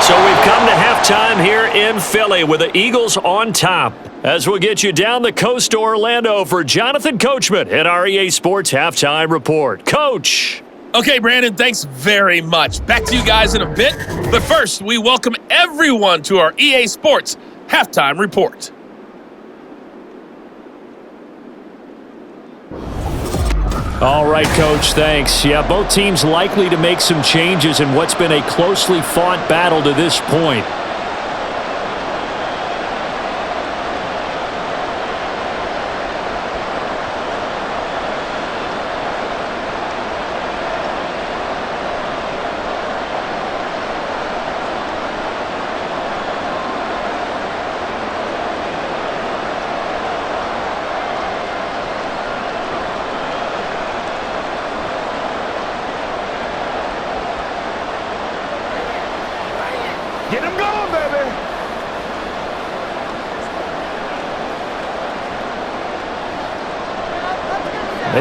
So we've come to halftime here in Philly with the Eagles on top. As we'll get you down the coast to Orlando for Jonathan Coachman at our EA Sports Halftime Report. Coach! Okay, Brandon, thanks very much. Back to you guys in a bit. But first, we welcome everyone to our EA Sports Halftime Report. All right, Coach, thanks. Yeah, both teams likely to make some changes in what's been a closely fought battle to this point. Get him going, baby.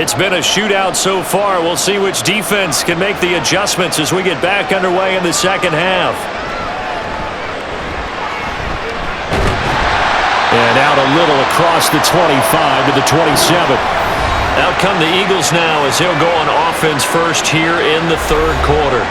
It's been a shootout so far. We'll see which defense can make the adjustments as we get back underway in the second half. And out a little across the 25 to the 27. Out come the Eagles now as they'll go on offense first here in the third quarter.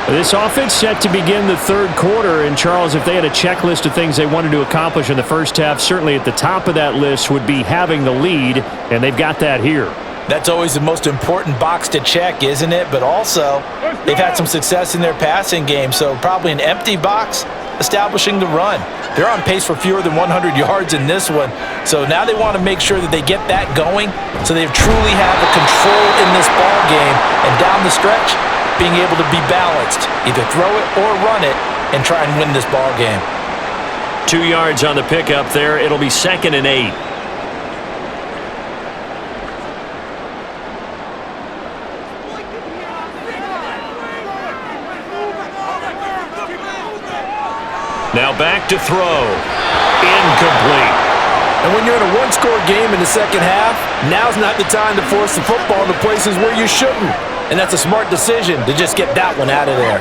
This offense set to begin the third quarter, and Charles, if they had a checklist of things they wanted to accomplish in the first half, certainly at the top of that list would be having the lead, and they've got that here. That's always the most important box to check, isn't it? But also, they've had some success in their passing game, so probably an empty box, establishing the run. They're on pace for fewer than 100 yards in this one. So now they want to make sure that they get that going so they truly have a control in this ball game. And down the stretch, being able to be balanced. Either throw it or run it and try and win this ball game. 2 yards on the pickup there. It'll be 2nd and 8. Now back to throw. Incomplete. And when you're in a one-score game in the second half, now's not the time to force the football into places where you shouldn't. And that's a smart decision to just get that one out of there.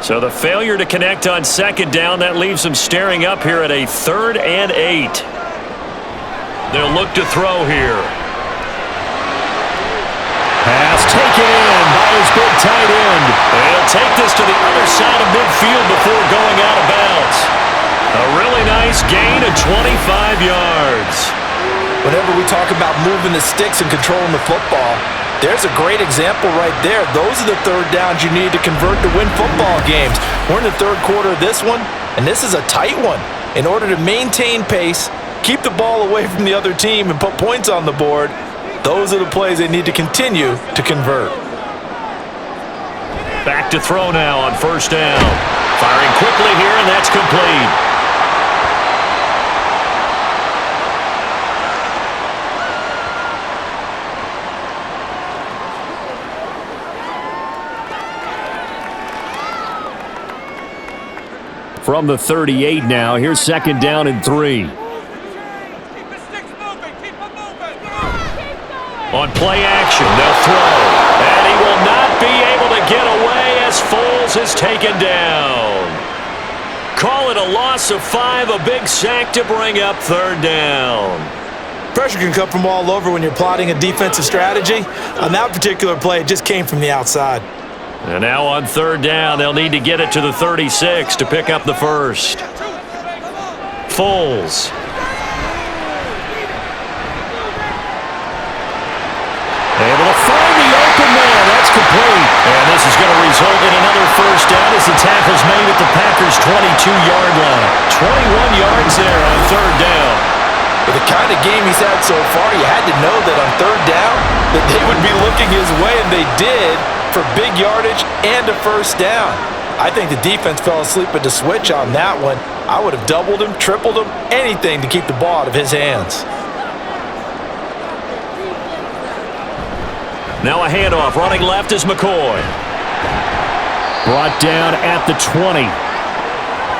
So the failure to connect on 2nd down, that leaves them staring up here at a 3rd and 8. They'll look to throw here. Pass taken in by his big tight end. They'll take this to the other side of midfield before going out of bounds. A really nice gain of 25 yards. Whenever we talk about moving the sticks and controlling the football, there's a great example right there. Those are the 3rd downs you need to convert to win football games. We're in the 3rd quarter of this one, and this is a tight one. In order to maintain pace, keep the ball away from the other team, and put points on the board, those are the plays they need to continue to convert. Back to throw now on 1st down. Firing quickly here, and that's complete. From the 38 now, here's 2nd down and 3. On play action, they'll throw. And he will not be able to get away as Foles is taken down. Call it a loss of 5, a big sack to bring up 3rd down. Pressure can come from all over when you're plotting a defensive strategy. On that particular play, it just came from the outside. And now on 3rd down, they'll need to get it to the 36 to pick up the 1st. Foles. Able to find the open man. That's complete. And this is going to result in another 1st down as the tackle's made at the Packers' 22-yard line. 21 yards there on 3rd down. With the kind of game he's had so far, you had to know that on 3rd down that they would be looking his way, and they did, for big yardage and a 1st down. I think the defense fell asleep at the switch on that one. I would have doubled him, tripled him, anything to keep the ball out of his hands. Now a handoff. Running left is McCoy. Brought down at the 20.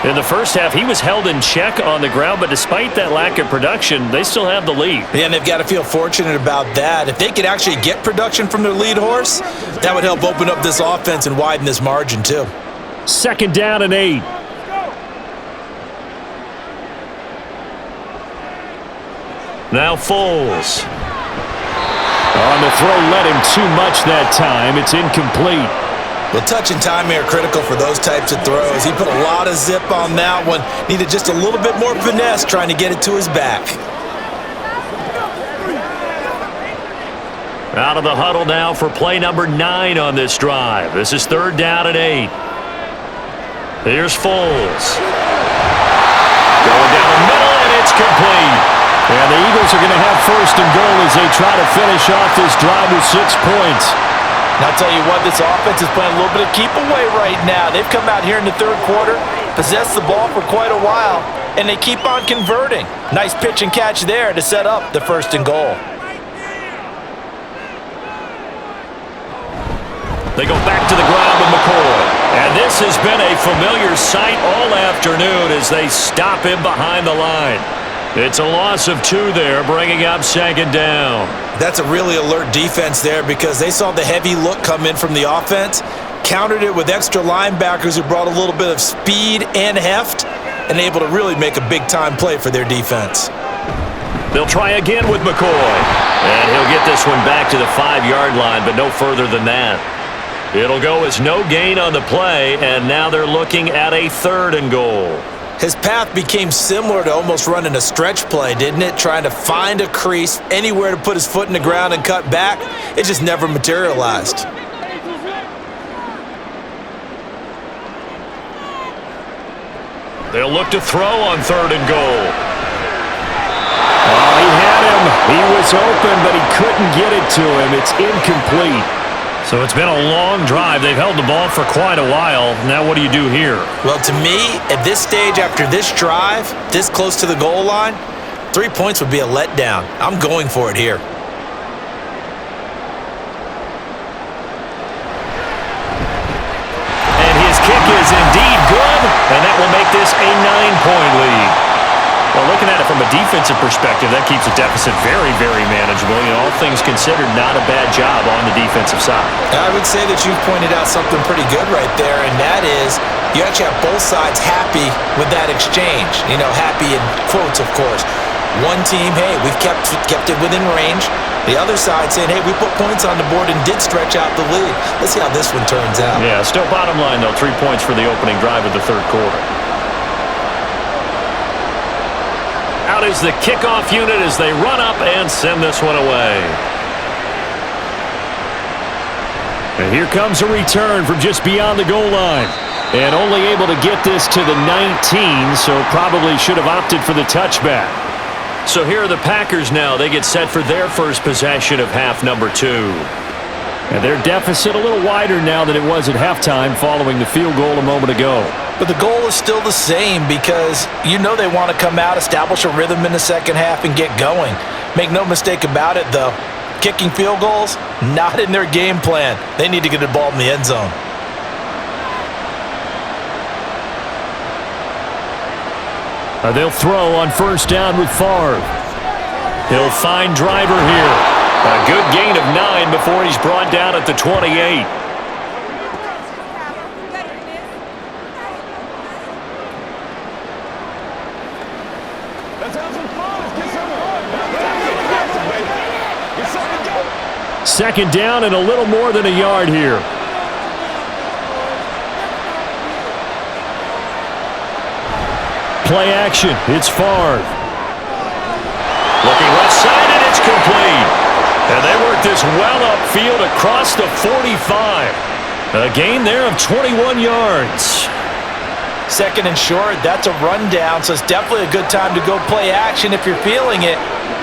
In the first half, he was held in check on the ground, but despite that lack of production, they still have the lead. Yeah, and they've got to feel fortunate about that. If they could actually get production from their lead horse, that would help open up this offense and widen this margin too. 2nd down and 8. Now Foles. On the throw, led him too much that time. It's incomplete. Well, touch and time are critical for those types of throws. He put a lot of zip on that one. Needed just a little bit more finesse trying to get it to his back. Out of the huddle now for play number 9 on this drive. This is 3rd down and 8. Here's Foles. Going down the middle, and it's complete. And the Eagles are going to have 1st and goal as they try to finish off this drive with 6 points. And I'll tell you what, this offense is playing a little bit of keep away right now. They've come out here in the 3rd quarter, possessed the ball for quite a while, and they keep on converting. Nice pitch and catch there to set up the 1st and goal. They go back to the ground with McCoy. And this has been a familiar sight all afternoon as they stop him behind the line. It's a loss of 2 there, bringing up 2nd down. That's a really alert defense there because they saw the heavy look come in from the offense, countered it with extra linebackers who brought a little bit of speed and heft, and able to really make a big-time play for their defense. They'll try again with McCoy. And he'll get this one back to the 5-yard line, but no further than that. It'll go as no gain on the play, and now they're looking at a 3rd and goal. His path became similar to almost running a stretch play, didn't it? Trying to find a crease, anywhere to put his foot in the ground and cut back. It just never materialized. They'll look to throw on 3rd and goal. Oh, he had him. He was open, but he couldn't get it to him. It's incomplete. So it's been a long drive. They've held the ball for quite a while. Now what do you do here? Well, to me, at this stage after this drive, this close to the goal line, 3 points would be a letdown. I'm going for it here. And his kick is indeed good, and that will make this a 9-point lead. Well, looking at it from a defensive perspective, that keeps the deficit very, very manageable. You know, all things considered, not a bad job on the defensive side. I would say that you've pointed out something pretty good right there, and that is you actually have both sides happy with that exchange. You know, happy in quotes, of course. One team, hey, we've kept it within range. The other side saying, hey, we put points on the board and did stretch out the lead. Let's see how this one turns out. Yeah, still bottom line, though, 3 points for the opening drive of the 3rd quarter. Out is the kickoff unit as they run up and send this one away. And here comes a return from just beyond the goal line. And only able to get this to the 19, so probably should have opted for the touchback. So here are the Packers now. They get set for their first possession of half number 2. And their deficit a little wider now than it was at halftime following the field goal a moment ago. But the goal is still the same because you know they want to come out, establish a rhythm in the second half, and get going. Make no mistake about it, though. Kicking field goals, not in their game plan. They need to get the ball in the end zone. They'll throw on 1st down with Favre. He'll find Driver here. A good gain of 9 before he's brought down at the 28. Second down and a little more than a yard here. Play action. It's Favre. Looking left side, and it's complete. And they work this well upfield across the 45. A gain there of 21 yards. 2nd and short, that's a rundown, so it's definitely a good time to go play action if you're feeling it.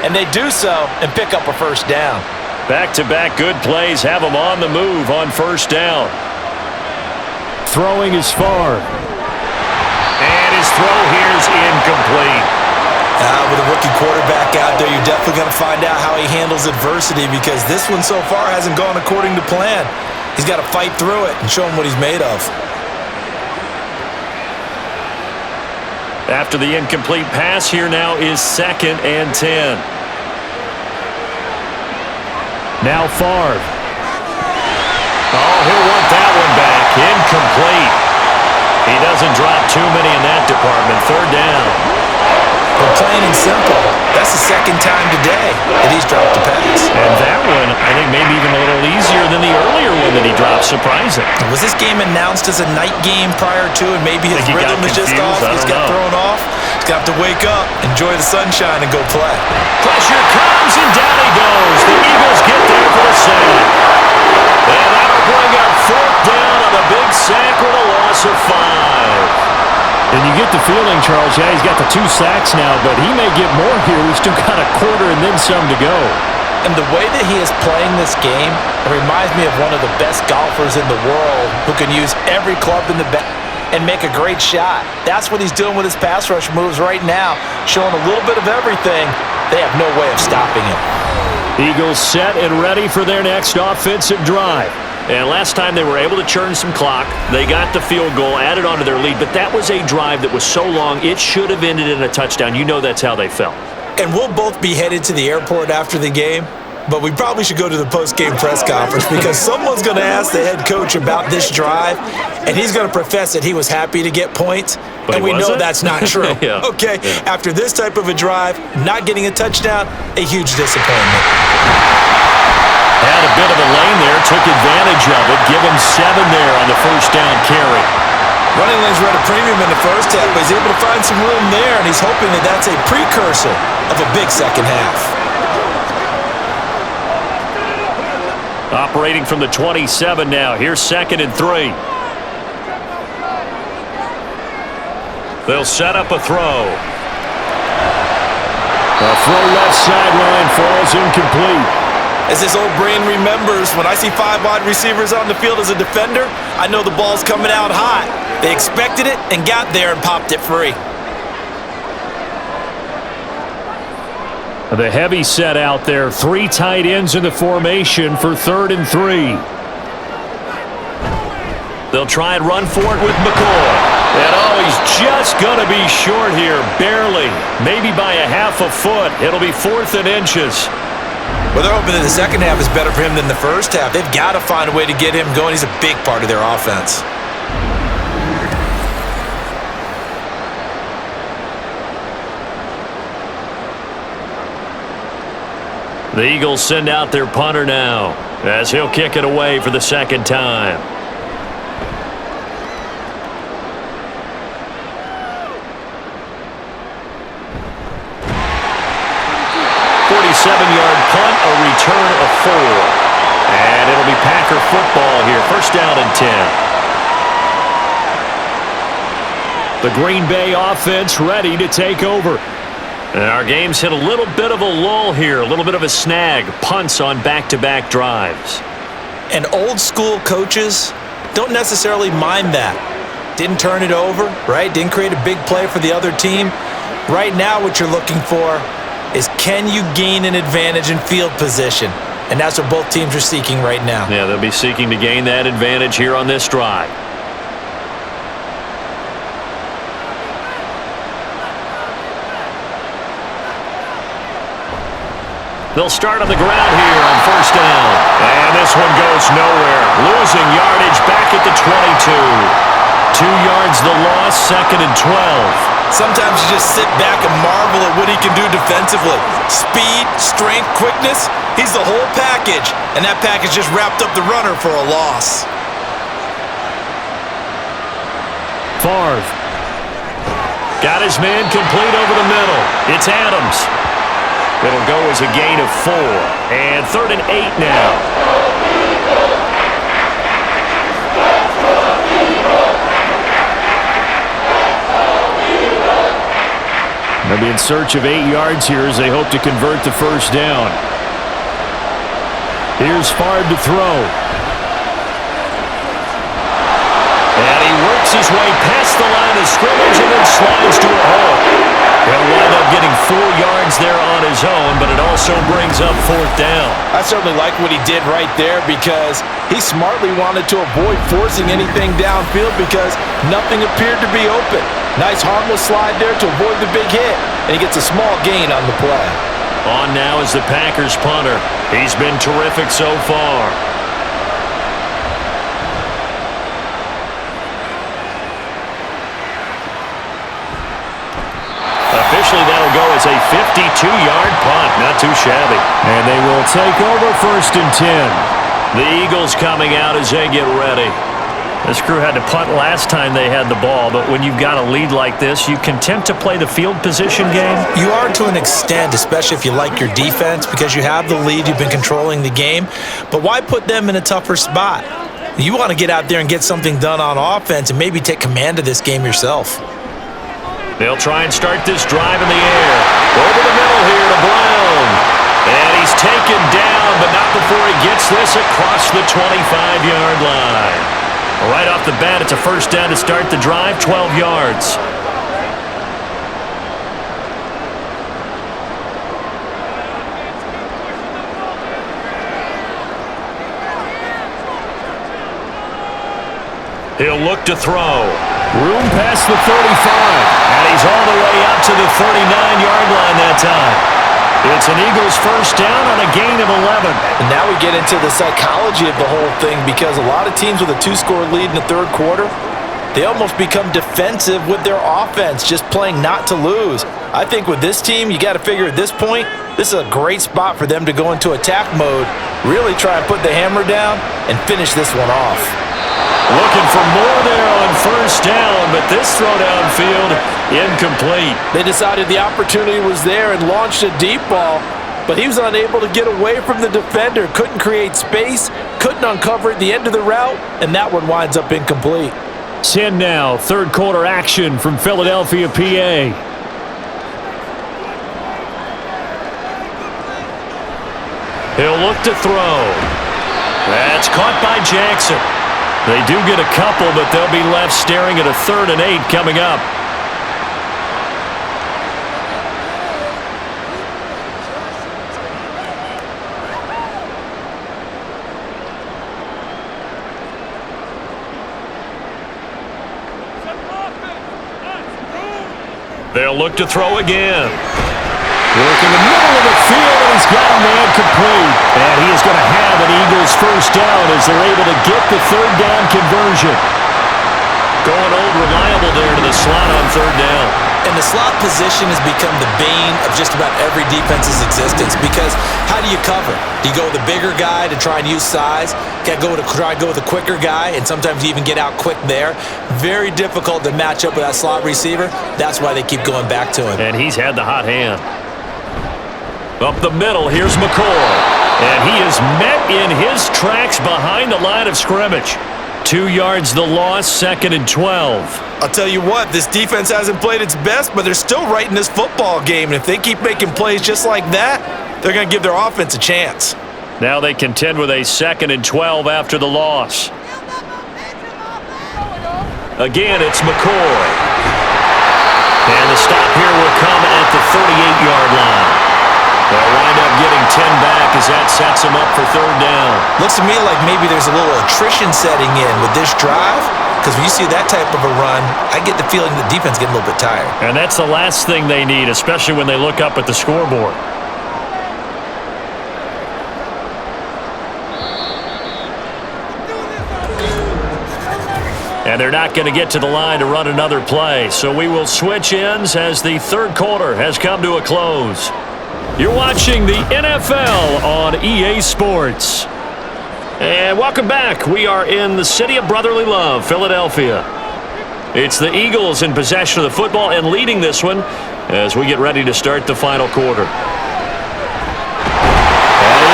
And they do so and pick up a 1st down. Back-to-back good plays have them on the move on 1st down. Throwing is Favre. And his throw here is incomplete. With a rookie quarterback out there, you're definitely going to find out how he handles adversity because this one so far hasn't gone according to plan. He's got to fight through it and show him what he's made of. After the incomplete pass, here now is 2nd and 10. Now Favre. Oh, he'll want that one back. Incomplete. He doesn't drop too many in that department. 3rd down. But plain and simple, that's the 2nd time today that he's dropped a pass. And that one, I think, maybe even a little easier than the earlier one that he dropped. Surprising. Was this game announced as a night game prior to, and maybe his rhythm is just off? He's got thrown off. He's got to wake up, enjoy the sunshine, and go play. Pressure comes, and down he goes. The Eagles get there for the sack. And that'll bring up 4th down on a big sack with a loss of 5. And you get the feeling, Charles, yeah, he's got the 2 sacks now, but he may get more here. We've still got a quarter and then some to go. And the way that he is playing this game, it reminds me of one of the best golfers in the world who can use every club in the bag and make a great shot. That's what he's doing with his pass rush moves right now, showing a little bit of everything. They have no way of stopping him. Eagles set and ready for their next offensive drive. And last time they were able to churn some clock. They got the field goal, added on to their lead, but that was a drive that was so long, it should have ended in a touchdown. You know that's how they felt. And we'll both be headed to the airport after the game, but we probably should go to the post-game press conference because someone's going to ask the head coach about this drive, and he's going to profess that he was happy to get points, but and we know that's not true. Yeah. Okay, yeah. After this type of a drive, not getting a touchdown, a huge disappointment. Had a bit of a lane there, took advantage of it. Give him 7 there on the 1st down carry. Running lanes were at a premium in the first half, but he's able to find some room there, and he's hoping that that's a precursor of a big second half. Operating from the 27 now. Here's 2nd and 3. They'll set up a throw. A throw left sideline falls incomplete. As his old brain remembers, when I see 5 wide receivers on the field as a defender, I know the ball's coming out hot. They expected it and got there and popped it free. The heavy set out there. 3 tight ends in the formation for 3rd and 3. They'll try and run for it with McCoy. And he's just going to be short here, barely. Maybe by a half a foot. It'll be 4th and inches. Well, they're hoping that the second half is better for him than the first half. They've got to find a way to get him going. He's a big part of their offense. The Eagles send out their punter now, as he'll kick it away for the second time. 47-yard punt, a return of 4. And it'll be Packer football here. 1st down and 10. The Green Bay offense ready to take over. And our game's hit a little bit of a lull here, a little bit of a snag. Punts on back-to-back drives. And old school coaches don't necessarily mind that. Didn't turn it over, right? Didn't create a big play for the other team. Right now what you're looking for is, can you gain an advantage in field position? And that's what both teams are seeking right now. Yeah, they'll be seeking to gain that advantage here on this drive. They'll start on the ground here on 1st down. And this one goes nowhere. Losing yardage back at the 22. 2 yards the loss, 2nd and 12. Sometimes you just sit back and marvel at what he can do defensively. Speed, strength, quickness, he's the whole package. And that package just wrapped up the runner for a loss. Favre. Got his man complete over the middle. It's Adams. It'll go as a gain of 4. And 3rd and 8 now. They'll be in search of 8 yards here as they hope to convert the 1st down. Here's Favre to throw. And he works his way past the line of scrimmage and then slides to a hole. He'll wind up getting 4 yards there on his own, but it also brings up 4th down. I certainly like what he did right there because he smartly wanted to avoid forcing anything downfield because nothing appeared to be open. Nice harmless slide there to avoid the big hit, and he gets a small gain on the play. On now is the Packers punter. He's been terrific so far. Officially, that'll go as a 52-yard punt. Not too shabby. And they will take over 1st and 10. The Eagles coming out as they get ready. This crew had to punt last time they had the ball, but when you've got a lead like this, you can tempt to play the field position game. You are to an extent, especially if you like your defense, because you have the lead, you've been controlling the game. But why put them in a tougher spot? You want to get out there and get something done on offense and maybe take command of this game yourself. They'll try and start this drive in the air. Over the middle here to Brown. And he's taken down, but not before he gets this across the 25-yard line. Right off the bat, it's a 1st down to start the drive, 12 yards. He'll look to throw. Room past the 35. And he's all the way up to the 39-yard line that time. It's an Eagles 1st down on a gain of 11. And now we get into the psychology of the whole thing because a lot of teams with a 2-score lead in the 3rd quarter, they almost become defensive with their offense, just playing not to lose. I think with this team, you got to figure at this point, this is a great spot for them to go into attack mode, really try and put the hammer down and finish this one off. Looking for more there on 1st down, but this throw downfield, incomplete. They decided the opportunity was there and launched a deep ball, but he was unable to get away from the defender, couldn't create space, couldn't uncover at the end of the route, and that one winds up incomplete. 10 now, third quarter action from Philadelphia, PA. He'll look to throw. That's caught by Jackson. They do get a couple, but they'll be left staring at a 3rd and 8 coming up. They'll look to throw again. Working the middle of the field, and he's got a man complete. And he is going to have an Eagles first down as they're able to get the 3rd down conversion. Going old reliable there to the slot on 3rd down. And the slot position has become the bane of just about every defense's existence because how do you cover? Do you go with a bigger guy to try and use size? Try to go with a quicker guy, and sometimes you even get out quick there. Very difficult to match up with that slot receiver. That's why they keep going back to him. And he's had the hot hand. Up the middle, here's McCoy. And he is met in his tracks behind the line of scrimmage. 2 yards the loss, 2nd and 12. I'll tell you what, this defense hasn't played its best, but they're still right in this football game. And if they keep making plays just like that, they're going to give their offense a chance. Now they contend with a 2nd and 12 after the loss. Again, it's McCoy. And the stop here will come at the 38-yard line. They'll wind up getting 10 back as that sets them up for 3rd down. Looks to me like maybe there's a little attrition setting in with this drive, because when you see that type of a run, I get the feeling the defense getting a little bit tired. And that's the last thing they need, especially when they look up at the scoreboard. And they're not going to get to the line to run another play, so we will switch ends as the 3rd quarter has come to a close. You're watching the NFL on EA Sports. And welcome back. We are in the city of brotherly love, Philadelphia. It's the Eagles in possession of the football and leading this one as we get ready to start the final quarter. That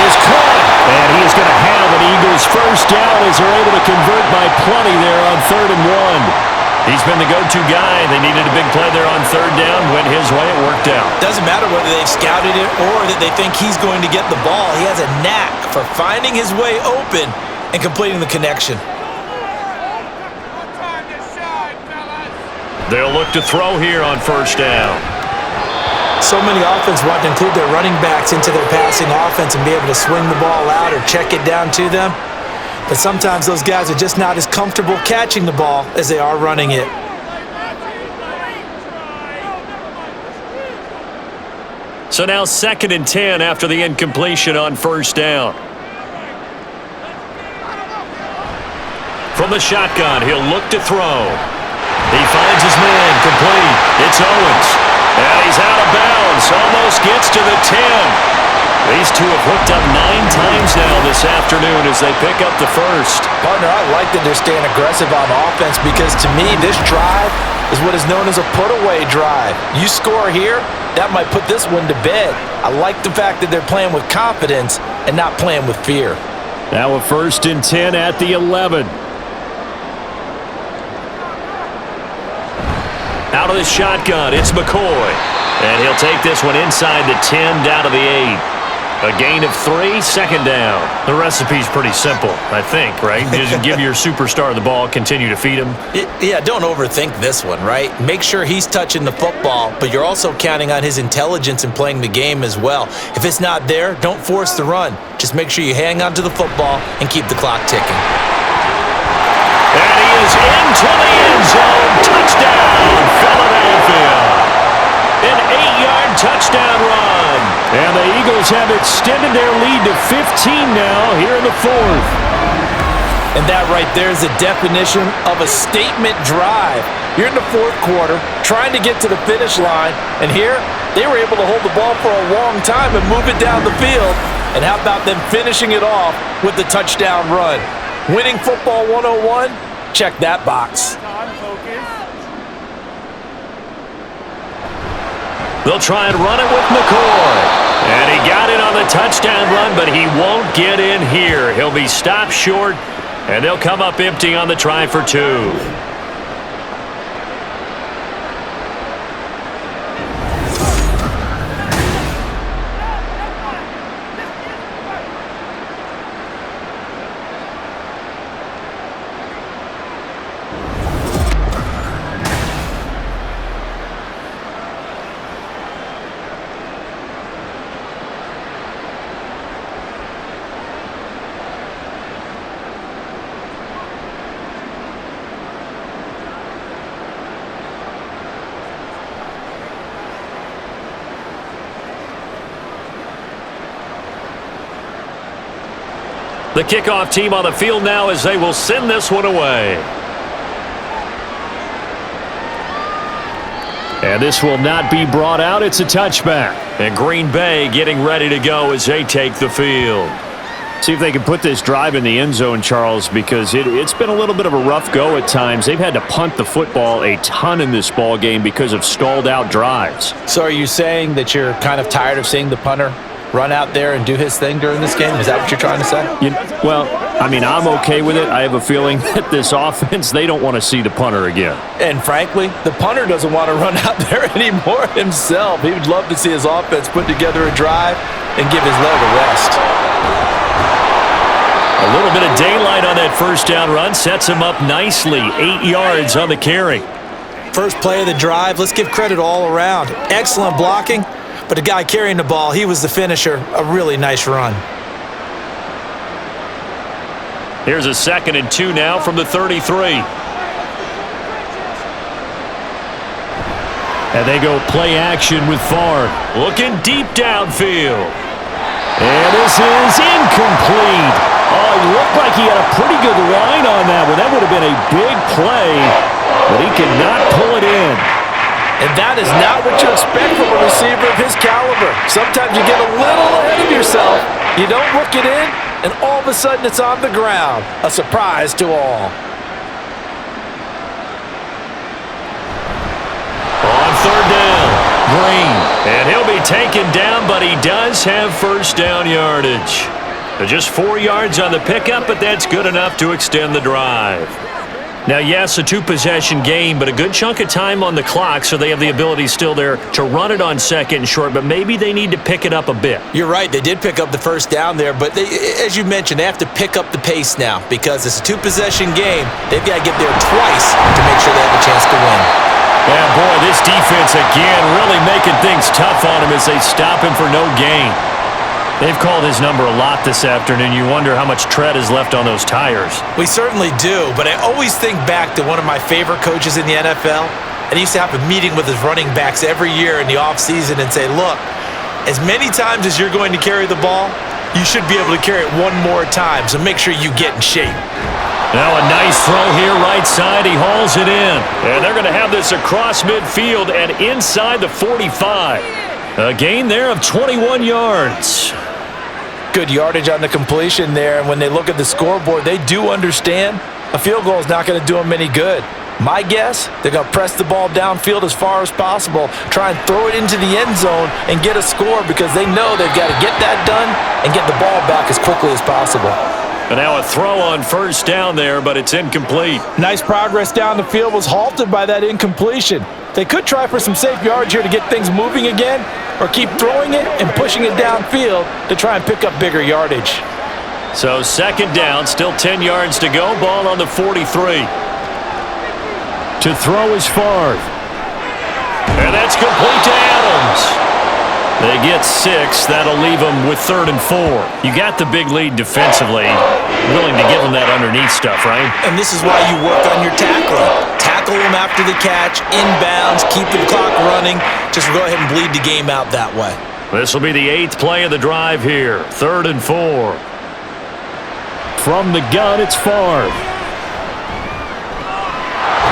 is caught. And he is going to have an Eagles first down as they're able to convert by plenty there on 3rd and 1. He's been the go-to guy. They needed a big play there on 3rd down. Went his way. It worked out. Doesn't matter whether they've scouted it or that they think he's going to get the ball. He has a knack for finding his way open and completing the connection. They'll look to throw here on 1st down. So many offenses want to include their running backs into their passing offense and be able to swing the ball out or check it down to them. But sometimes those guys are just not as comfortable catching the ball as they are running it. So now 2nd and 10 after the incompletion on 1st down. From the shotgun, he'll look to throw. He finds his man complete. It's Owens. And he's out of bounds. Almost gets to the 10. These two have hooked up 9 times now this afternoon as they pick up the first. Partner, I like that they're staying aggressive on offense because to me, this drive is what is known as a put-away drive. You score here, that might put this one to bed. I like the fact that they're playing with confidence and not playing with fear. Now a 1st and 10 at the 11. Out of the shotgun, it's McCoy. And he'll take this one inside the 10 down to the 8. A gain of 3, 2nd down. The recipe's pretty simple, I think, right? Just give your superstar the ball, continue to feed him. Yeah, don't overthink this one, right? Make sure he's touching the football, but you're also counting on his intelligence in playing the game as well. If it's not there, don't force the run. Just make sure you hang on to the football and keep the clock ticking. And he is into the end zone. Touchdown, Philadelphia. An 8-yard touchdown run. And the Eagles have extended their lead to 15 now here in the 4th. And that right there is the definition of a statement drive. You're in the 4th quarter, trying to get to the finish line, and here they were able to hold the ball for a long time and move it down the field. And how about them finishing it off with the touchdown run? Winning football 101? Check that box. They'll try and run it with McCoy. And he got it on the touchdown run, but he won't get in here. He'll be stopped short, and they'll come up empty on the try for 2. The kickoff team on the field now as they will send this one away. And this will not be brought out. It's a touchback. And Green Bay getting ready to go as they take the field. See if they can put this drive in the end zone, Charles, because it's been a little bit of a rough go at times. They've had to punt the football a ton in this ball game because of stalled out drives. So are you saying that you're kind of tired of seeing the punter run out there and do his thing during this game? Is that what you're trying to say? Well, I mean, I'm okay with it. I have a feeling that this offense, they don't want to see the punter again. And frankly, the punter doesn't want to run out there anymore himself. He would love to see his offense put together a drive and give his leg a rest. A little bit of daylight on that first down run sets him up nicely. 8 yards on the carry. First play of the drive, let's give credit all around. Excellent blocking, but the guy carrying the ball, he was the finisher. A really nice run. Here's a 2nd and 2 now from the 33. And they go play action with Favre. Looking deep downfield. And this is incomplete. Oh, he looked like he had a pretty good line on that one. That would have been a big play, but he could not pull it in. And that is not what you expect from a receiver of his caliber. Sometimes you get a little ahead of yourself. You don't look it in, and all of a sudden it's on the ground. A surprise to all. On 3rd down, Green. And he'll be taken down, but he does have first down yardage. Just 4 yards on the pickup, but that's good enough to extend the drive. Now, yes, a 2-possession game, but a good chunk of time on the clock, so they have the ability still there to run it on 2nd and short, but maybe they need to pick it up a bit. You're right. They did pick up the first down there, but as you mentioned, they have to pick up the pace now because it's a 2-possession game. They've got to get there twice to make sure they have a chance to win. Yeah, boy, this defense again really making things tough on him as they stop him for no gain. They've called his number a lot this afternoon. You wonder how much tread is left on those tires. We certainly do, but I always think back to one of my favorite coaches in the NFL, and he used to have a meeting with his running backs every year in the offseason and say, look, as many times as you're going to carry the ball, you should be able to carry it one more time, so make sure you get in shape. Now a nice throw here, right side. He hauls it in. And they're going to have this across midfield and inside the 45. A gain there of 21 yards. Good yardage on the completion there, and when they look at the scoreboard, they do understand a field goal is not going to do them any good. My guess, they're going to press the ball downfield as far as possible, try and throw it into the end zone and get a score because they know they've got to get that done and get the ball back as quickly as possible. And now a throw on first down there, but it's incomplete. Nice progress down the field was halted by that incompletion. They could try for some safe yards here to get things moving again, or keep throwing it and pushing it downfield to try and pick up bigger yardage. So 2nd down, still 10 yards to go. Ball on the 43. To throw is Favre. And that's complete to Adams. They get 6. That'll leave them with 3rd and 4. You got the big lead defensively. Willing to give them that underneath stuff, right? And this is why you work on your tackling. Tackle them after the catch, inbounds, keep the clock running. Just go ahead and bleed the game out that way. This will be the 8th play of the drive here. 3rd and 4. From the gun, it's Favre.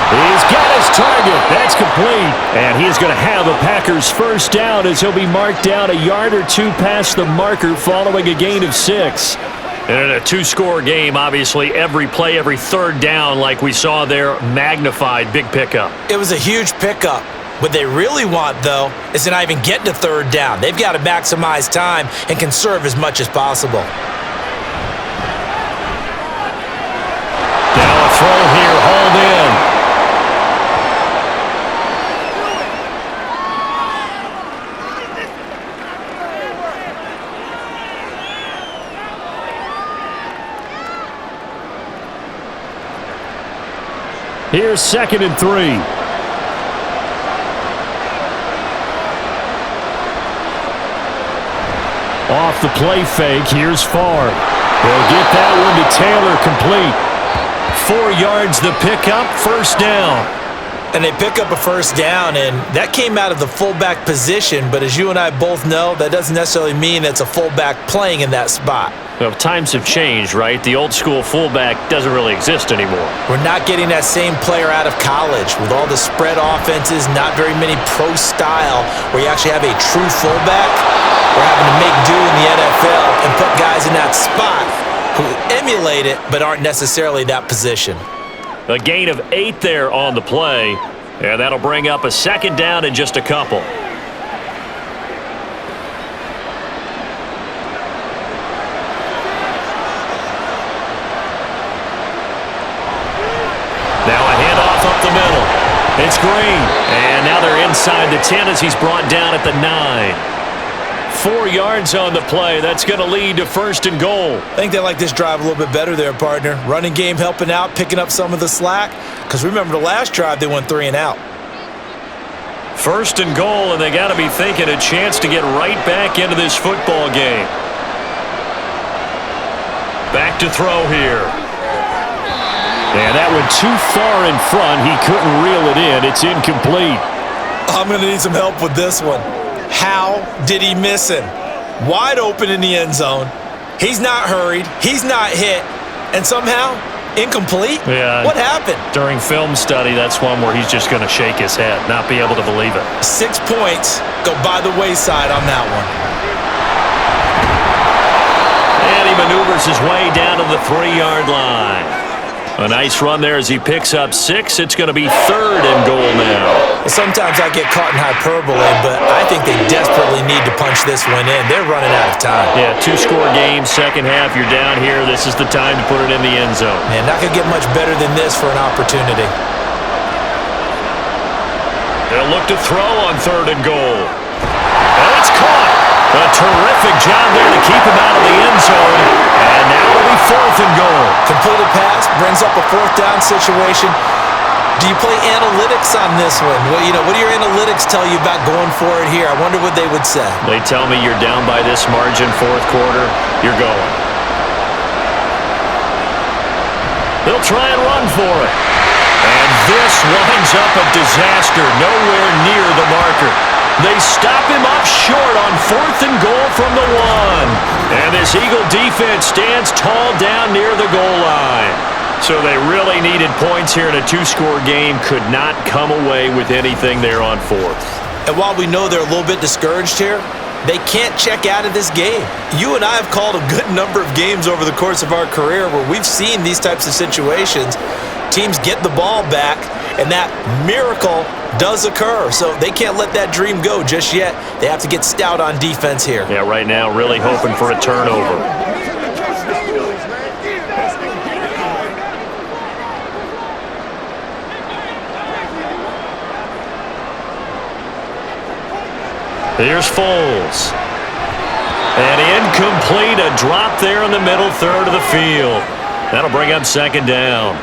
He's got his target. That's complete. And he is going to have a Packers first down as he'll be marked down a yard or two past the marker following a gain of 6. And in a 2-score game, obviously, every play, every 3rd down, like we saw there, magnified. Big pickup. It was a huge pickup. What they really want, though, is to not even get to 3rd down. They've got to maximize time and conserve as much as possible. Now a throw here, hauled in. Here's 2nd and 3. Off the play fake, here's Favre. They'll get that one to Taylor, complete. 4 yards the pickup, first down. And they pick up a first down, and that came out of the fullback position. But as you and I both know, that doesn't necessarily mean it's a fullback playing in that spot. Well, times have changed, right? The old school fullback doesn't really exist anymore. We're not getting that same player out of college with all the spread offenses, not very many pro style where you actually have a true fullback. We're having to make do in the NFL and put guys in that spot who emulate it but aren't necessarily that position. A gain of 8 there on the play, and that'll bring up a second down in just a couple. Now a handoff up the middle. It's Green, and now they're inside the 10 as he's brought down at the 9. 4 yards on the play. That's going to lead to 1st and goal. I think they like this drive a little bit better there, partner. Running game helping out, picking up some of the slack. Because remember the last drive, they went 3 and out. 1st and goal, and they got to be thinking a chance to get right back into this football game. Back to throw here. And that went too far in front. He couldn't reel it in. It's incomplete. I'm going to need some help with this one. How did he miss him? Wide open in the end zone. He's not hurried. He's not hit. And somehow, incomplete? Yeah. What happened? During film study, that's one where he's just going to shake his head, not be able to believe it. 6 points go by the wayside on that one. And he maneuvers his way down to the 3-yard line. A nice run there as he picks up 6. It's going to be 3rd and goal now. Sometimes I get caught in hyperbole, but I think they desperately need to punch this one in. They're running out of time. Yeah, 2-score game, second half, you're down here. This is the time to put it in the end zone. Man, not going to get much better than this for an opportunity. They'll look to throw on 3rd and goal. And it's caught. A terrific job there to keep him out of the end zone. And now it'll be 4th and goal. Completed pass brings up a 4th down situation. Do you play analytics on this one? Well, what do your analytics tell you about going for it here? I wonder what they would say. They tell me you're down by this margin, 4th quarter, you're going. They'll try and run for it. And this winds up a disaster, nowhere near the marker. They stop him up short on 4th and goal from the 1. And this Eagle defense stands tall down near the goal line. So they really needed points here in a 2-score game. Could not come away with anything there on 4th. And while we know they're a little bit discouraged here, they can't check out of this game. You and I have called a good number of games over the course of our career where we've seen these types of situations. Teams get the ball back, and that miracle does occur. So they can't let that dream go just yet. They have to get stout on defense here. Yeah, right now really hoping for a turnover. Here's Foles. And incomplete, a drop there in the middle third of the field. That'll bring up 2nd down.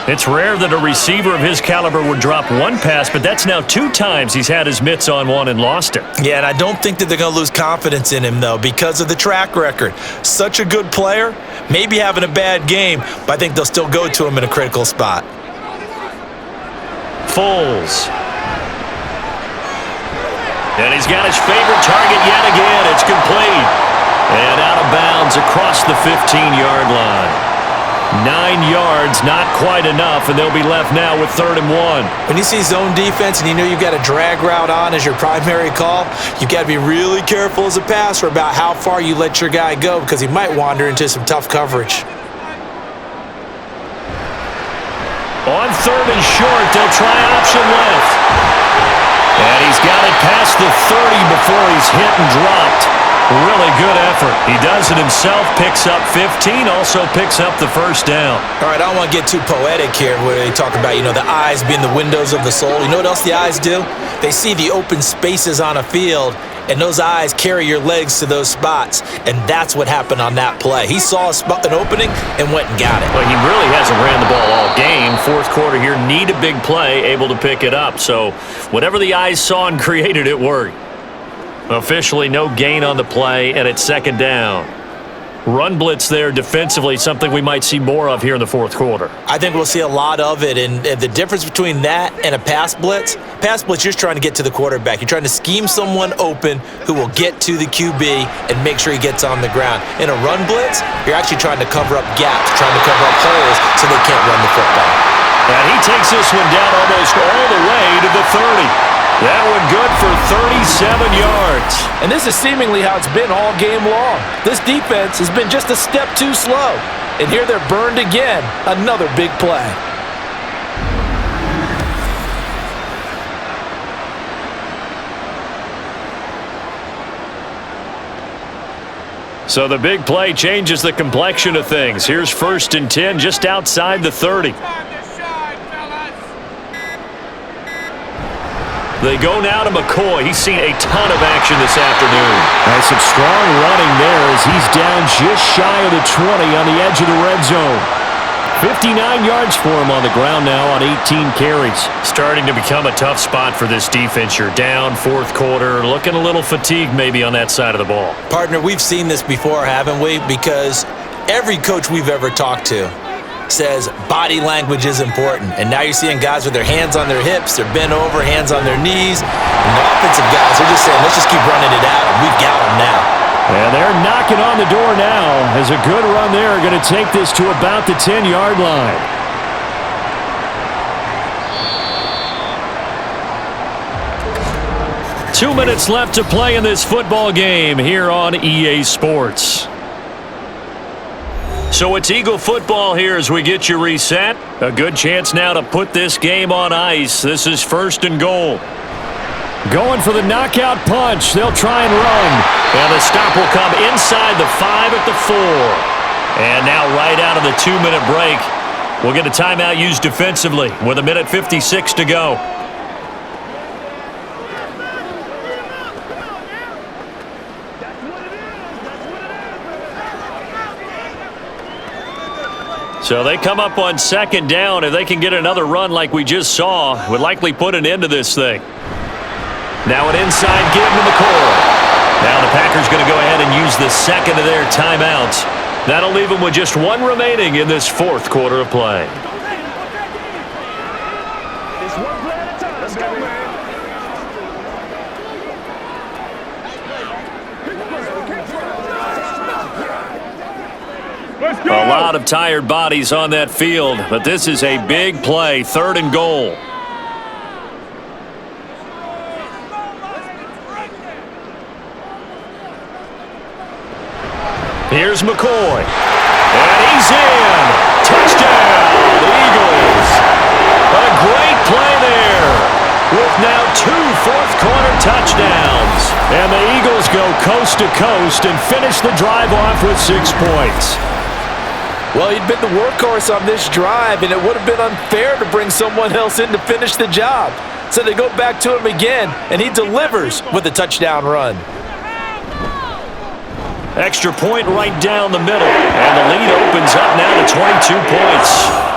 It's rare that a receiver of his caliber would drop one pass, but that's now 2 times he's had his mitts on one and lost it. Yeah, and I don't think that they're going to lose confidence in him, though, because of the track record. Such a good player, maybe having a bad game, but I think they'll still go to him in a critical spot. Foles. And he's got his favorite target yet again. It's complete. And out of bounds across the 15-yard line. 9 yards, not quite enough, and they'll be left now with 3rd and 1. When you see zone defense and you know you've got a drag route on as your primary call, you've got to be really careful as a passer about how far you let your guy go because he might wander into some tough coverage. On 3rd and short, they'll try option left. And he's got it past the 30 before he's hit and dropped. Really good effort. He does it himself, picks up 15, also picks up the 1st down. All right, I don't want to get too poetic here where they talk about, the eyes being the windows of the soul. You know what else the eyes do? They see the open spaces on a field, and those eyes carry your legs to those spots, and that's what happened on that play. He saw an opening and went and got it. Well, he really hasn't ran the ball all game. 4th quarter here, need a big play, able to pick it up. So whatever the eyes saw and created, it worked. Officially no gain on the play, and it's 2nd down. run blitz there defensively, something we might see more of here in the fourth quarter. I think we'll see a lot of it, and the difference between that and a pass blitz, you're just trying to get to the quarterback. You're trying to scheme someone open who will get to the QB and make sure he gets on the ground. In a run blitz, you're actually trying to cover up gaps, trying to cover up holes so they can't run the football. And he takes this one down almost all the way to the 30. That one good for 37 yards. And this is seemingly how it's been all game long. This defense has been just a step too slow. And here they're burned again. Another big play. So the big play changes the complexion of things. Here's 1st and 10 just outside the 30. They go now to McCoy. He's seen a ton of action this afternoon. Nice and strong running there as he's down just shy of the 20 on the edge of the red zone. 59 yards for him on the ground now on 18 carries. Starting to become a tough spot for this defense. You're down fourth quarter, looking a little fatigued maybe on that side of the ball. Partner, we've seen this before, haven't we? Because every coach we've ever talked to says body language is important. And now you're seeing guys with their hands on their hips, they're bent over, hands on their knees. And the offensive guys are just saying, let's just keep running it out, and we've got them now. And they're knocking on the door now as a good run there going to take this to about the 10-yard line. Two minutes left to play in this football game here on EA Sports. So it's Eagle football here as we get you reset. A good chance now to put this game on ice. This is 1st and goal. Going for the knockout punch. They'll try and run. And the stop will come inside the 5 at the 4. And now right out of the 2-minute break, we'll get a timeout used defensively with 1:56 to go. So they come up on 2nd down. If they can get another run like we just saw, would likely put an end to this thing. Now an inside give to McCoy. Now the Packers going to go ahead and use the 2nd of their timeouts. That'll leave them with just 1 remaining in this fourth quarter of play. It's one play at a time. Let's go, man. Let's go. A lot of tired bodies on that field, but this is a big play, 3rd and goal. Here's McCoy. And he's in. Touchdown, Eagles. A great play there with now 2 fourth-quarter touchdowns. And the Eagles go coast to coast and finish the drive off with 6 points. Well, he'd been the workhorse on this drive, and it would have been unfair to bring someone else in to finish the job. So they go back to him again, and he delivers with a touchdown run. Extra point right down the middle. And the lead opens up now to 22 points.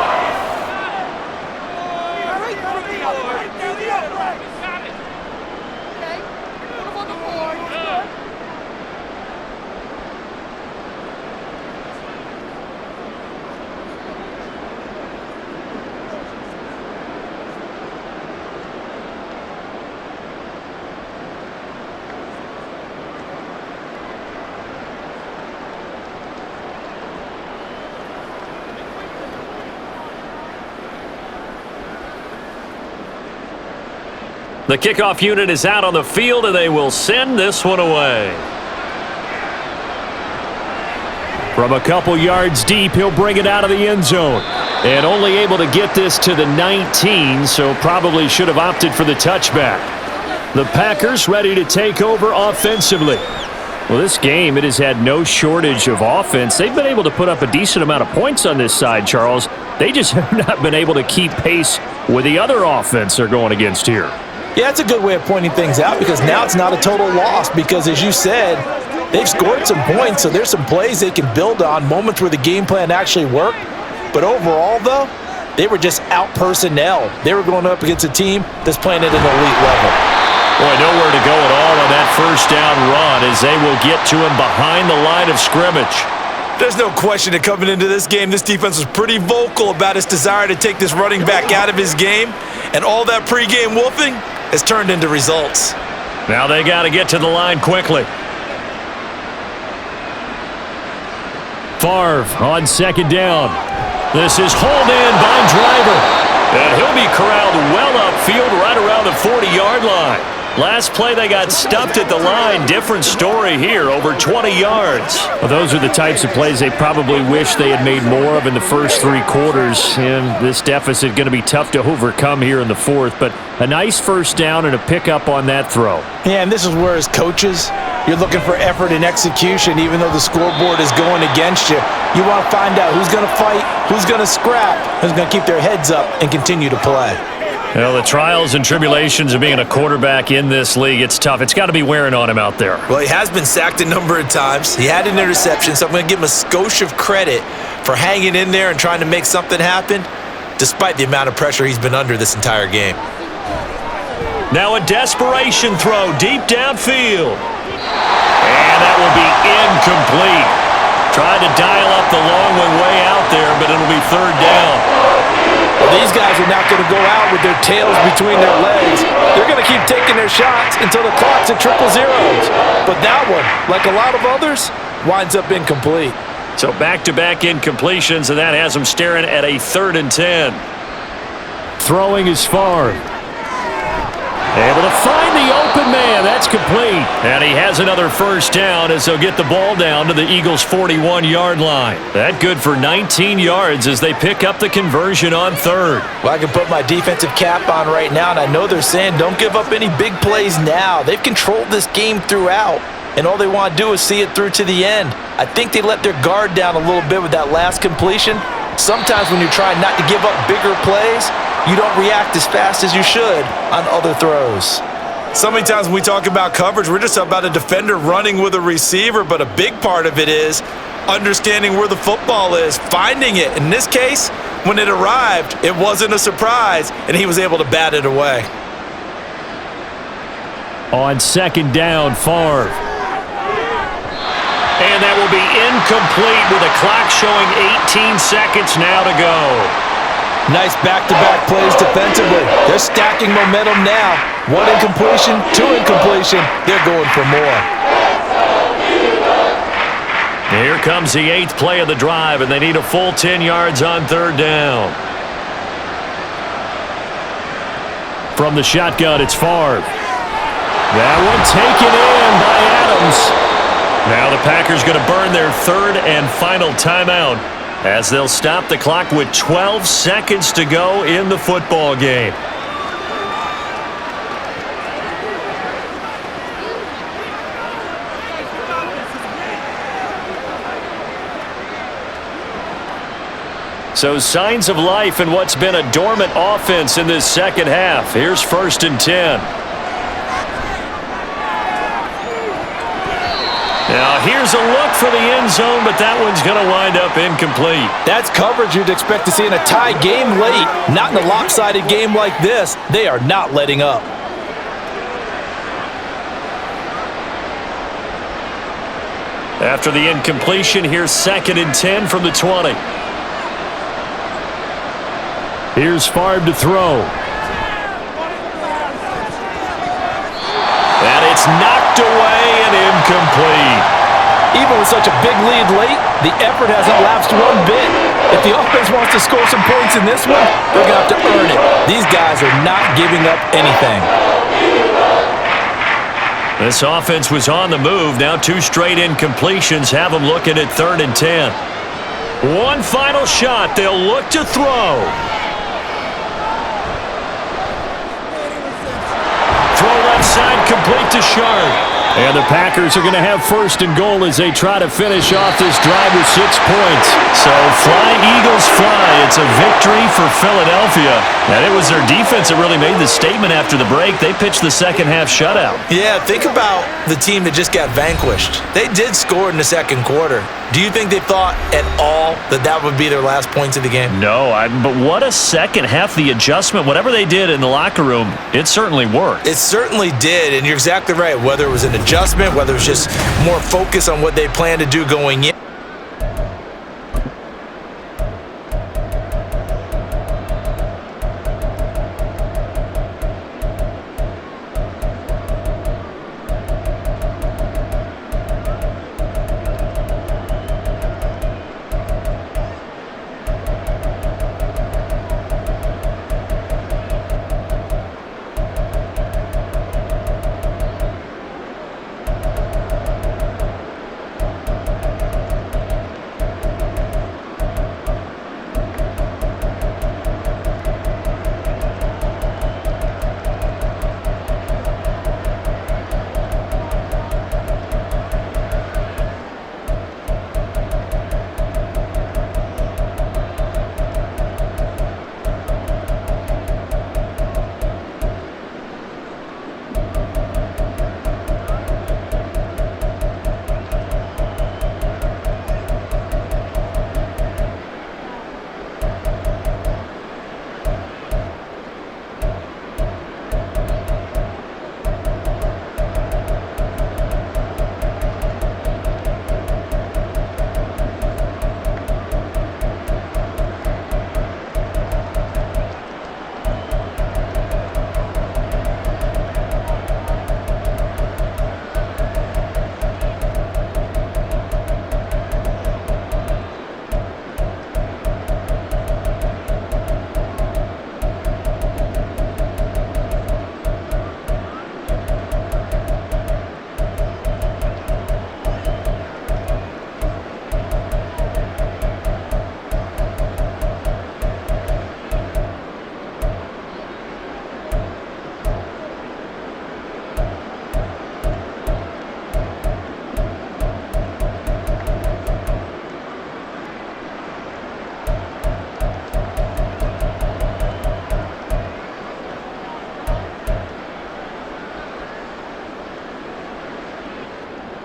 The kickoff unit is out on the field, and they will send this one away. From a couple yards deep, he'll bring it out of the end zone. And only able to get this to the 19, so probably should have opted for the touchback. The Packers ready to take over offensively. Well, this game, it has had no shortage of offense. They've been able to put up a decent amount of points on this side, Charles. They just have not been able to keep pace with the other offense they're going against here. Yeah, it's a good way of pointing things out because now it's not a total loss because, as you said, they've scored some points, so there's some plays they can build on, moments where the game plan actually worked. But overall, though, they were just out-personnel. They were going up against a team that's playing at an elite level. Boy, nowhere to go at all on that first down run as they will get to him behind the line of scrimmage. There's no question that coming into this game, this defense was pretty vocal about its desire to take this running back out of his game, and all that pregame wolfing has turned into results. Now they got to get to the line quickly. Favre on second down. This is hauled in by Driver. And he'll be corralled well upfield right around the 40-yard line. Last play, they got stuffed at the line. Different story here, over 20 yards. Well, those are the types of plays they probably wish they had made more of in the first 3 quarters. And this deficit going to be tough to overcome here in the fourth. But a nice first down and a pickup on that throw. Yeah, and this is where, as coaches, you're looking for effort and execution, even though the scoreboard is going against you. You want to find out who's going to fight, who's going to scrap, who's going to keep their heads up and continue to play. Well, the trials and tribulations of being a quarterback in this league, it's tough. It's got to be wearing on him out there. Well, he has been sacked a number of times. He had an interception, so I'm going to give him a skosh of credit for hanging in there and trying to make something happen, despite the amount of pressure he's been under this entire game. Now a desperation throw deep downfield. And that will be incomplete. Tried to dial up the long one way out there, but it'll be third down. Well, these guys are not going to go out with their tails between their legs. They're going to keep taking their shots until the clock's at triple zeros. But that one, like a lot of others, winds up incomplete. So back-to-back incompletions, and that has them staring at a 3rd and 10. Throwing is Favre. Able to find the open man. That's complete. And he has another first down as they'll get the ball down to the Eagles' 41-yard line. That good for 19 yards as they pick up the conversion on 3rd. Well, I can put my defensive cap on right now, and I know they're saying don't give up any big plays now. They've controlled this game throughout, and all they want to do is see it through to the end. I think they let their guard down a little bit with that last completion. Sometimes when you're trying not to give up bigger plays, you don't react as fast as you should on other throws. So many times when we talk about coverage, we're just about a defender running with a receiver, but a big part of it is understanding where the football is, finding it. In this case, when it arrived, it wasn't a surprise, and he was able to bat it away. On second down, Favre. And that will be incomplete with a clock showing 18 seconds now to go. Nice back-to-back plays defensively. They're stacking momentum now. 1 incompletion, 2 incompletion. They're going for more. Here comes the 8th play of the drive, and they need a full 10 yards on 3rd down. From the shotgun, it's Favre. That one taken in by Adams. Now the Packers going to burn their 3rd and final timeout as they'll stop the clock with 12 seconds to go in the football game. So signs of life in what's been a dormant offense in this second half. Here's 1st and 10. Now here's a look for the end zone, but that one's going to wind up incomplete. That's coverage you'd expect to see in a tie game late. Not in a lopsided game like this. They are not letting up. After the incompletion, here's 2nd and 10 from the 20. Here's Favre to throw. And it's knocked away and incomplete. Even with such a big lead late, the effort hasn't lapsed one bit. If the offense wants to score some points in this one, they're going to have to earn it. These guys are not giving up anything. This offense was on the move. Now 2 straight incompletions have them looking at 3rd and 10. One final shot. They'll look to throw. Throw left side, complete to Sharp. And the Packers are going to have 1st and goal as they try to finish off this drive with 6 points. So fly, Eagles, fly. It's a victory for Philadelphia. And it was their defense that really made the statement after the break. They pitched the second half shutout. Yeah, think about the team that just got vanquished. They did score in the second quarter. Do you think they thought at all that that would be their last points of the game? No, but what a second half. The adjustment, whatever they did in the locker room, it certainly worked. It certainly did, and you're exactly right. Whether it was an adjustment, whether it was just more focus on what they planned to do going in.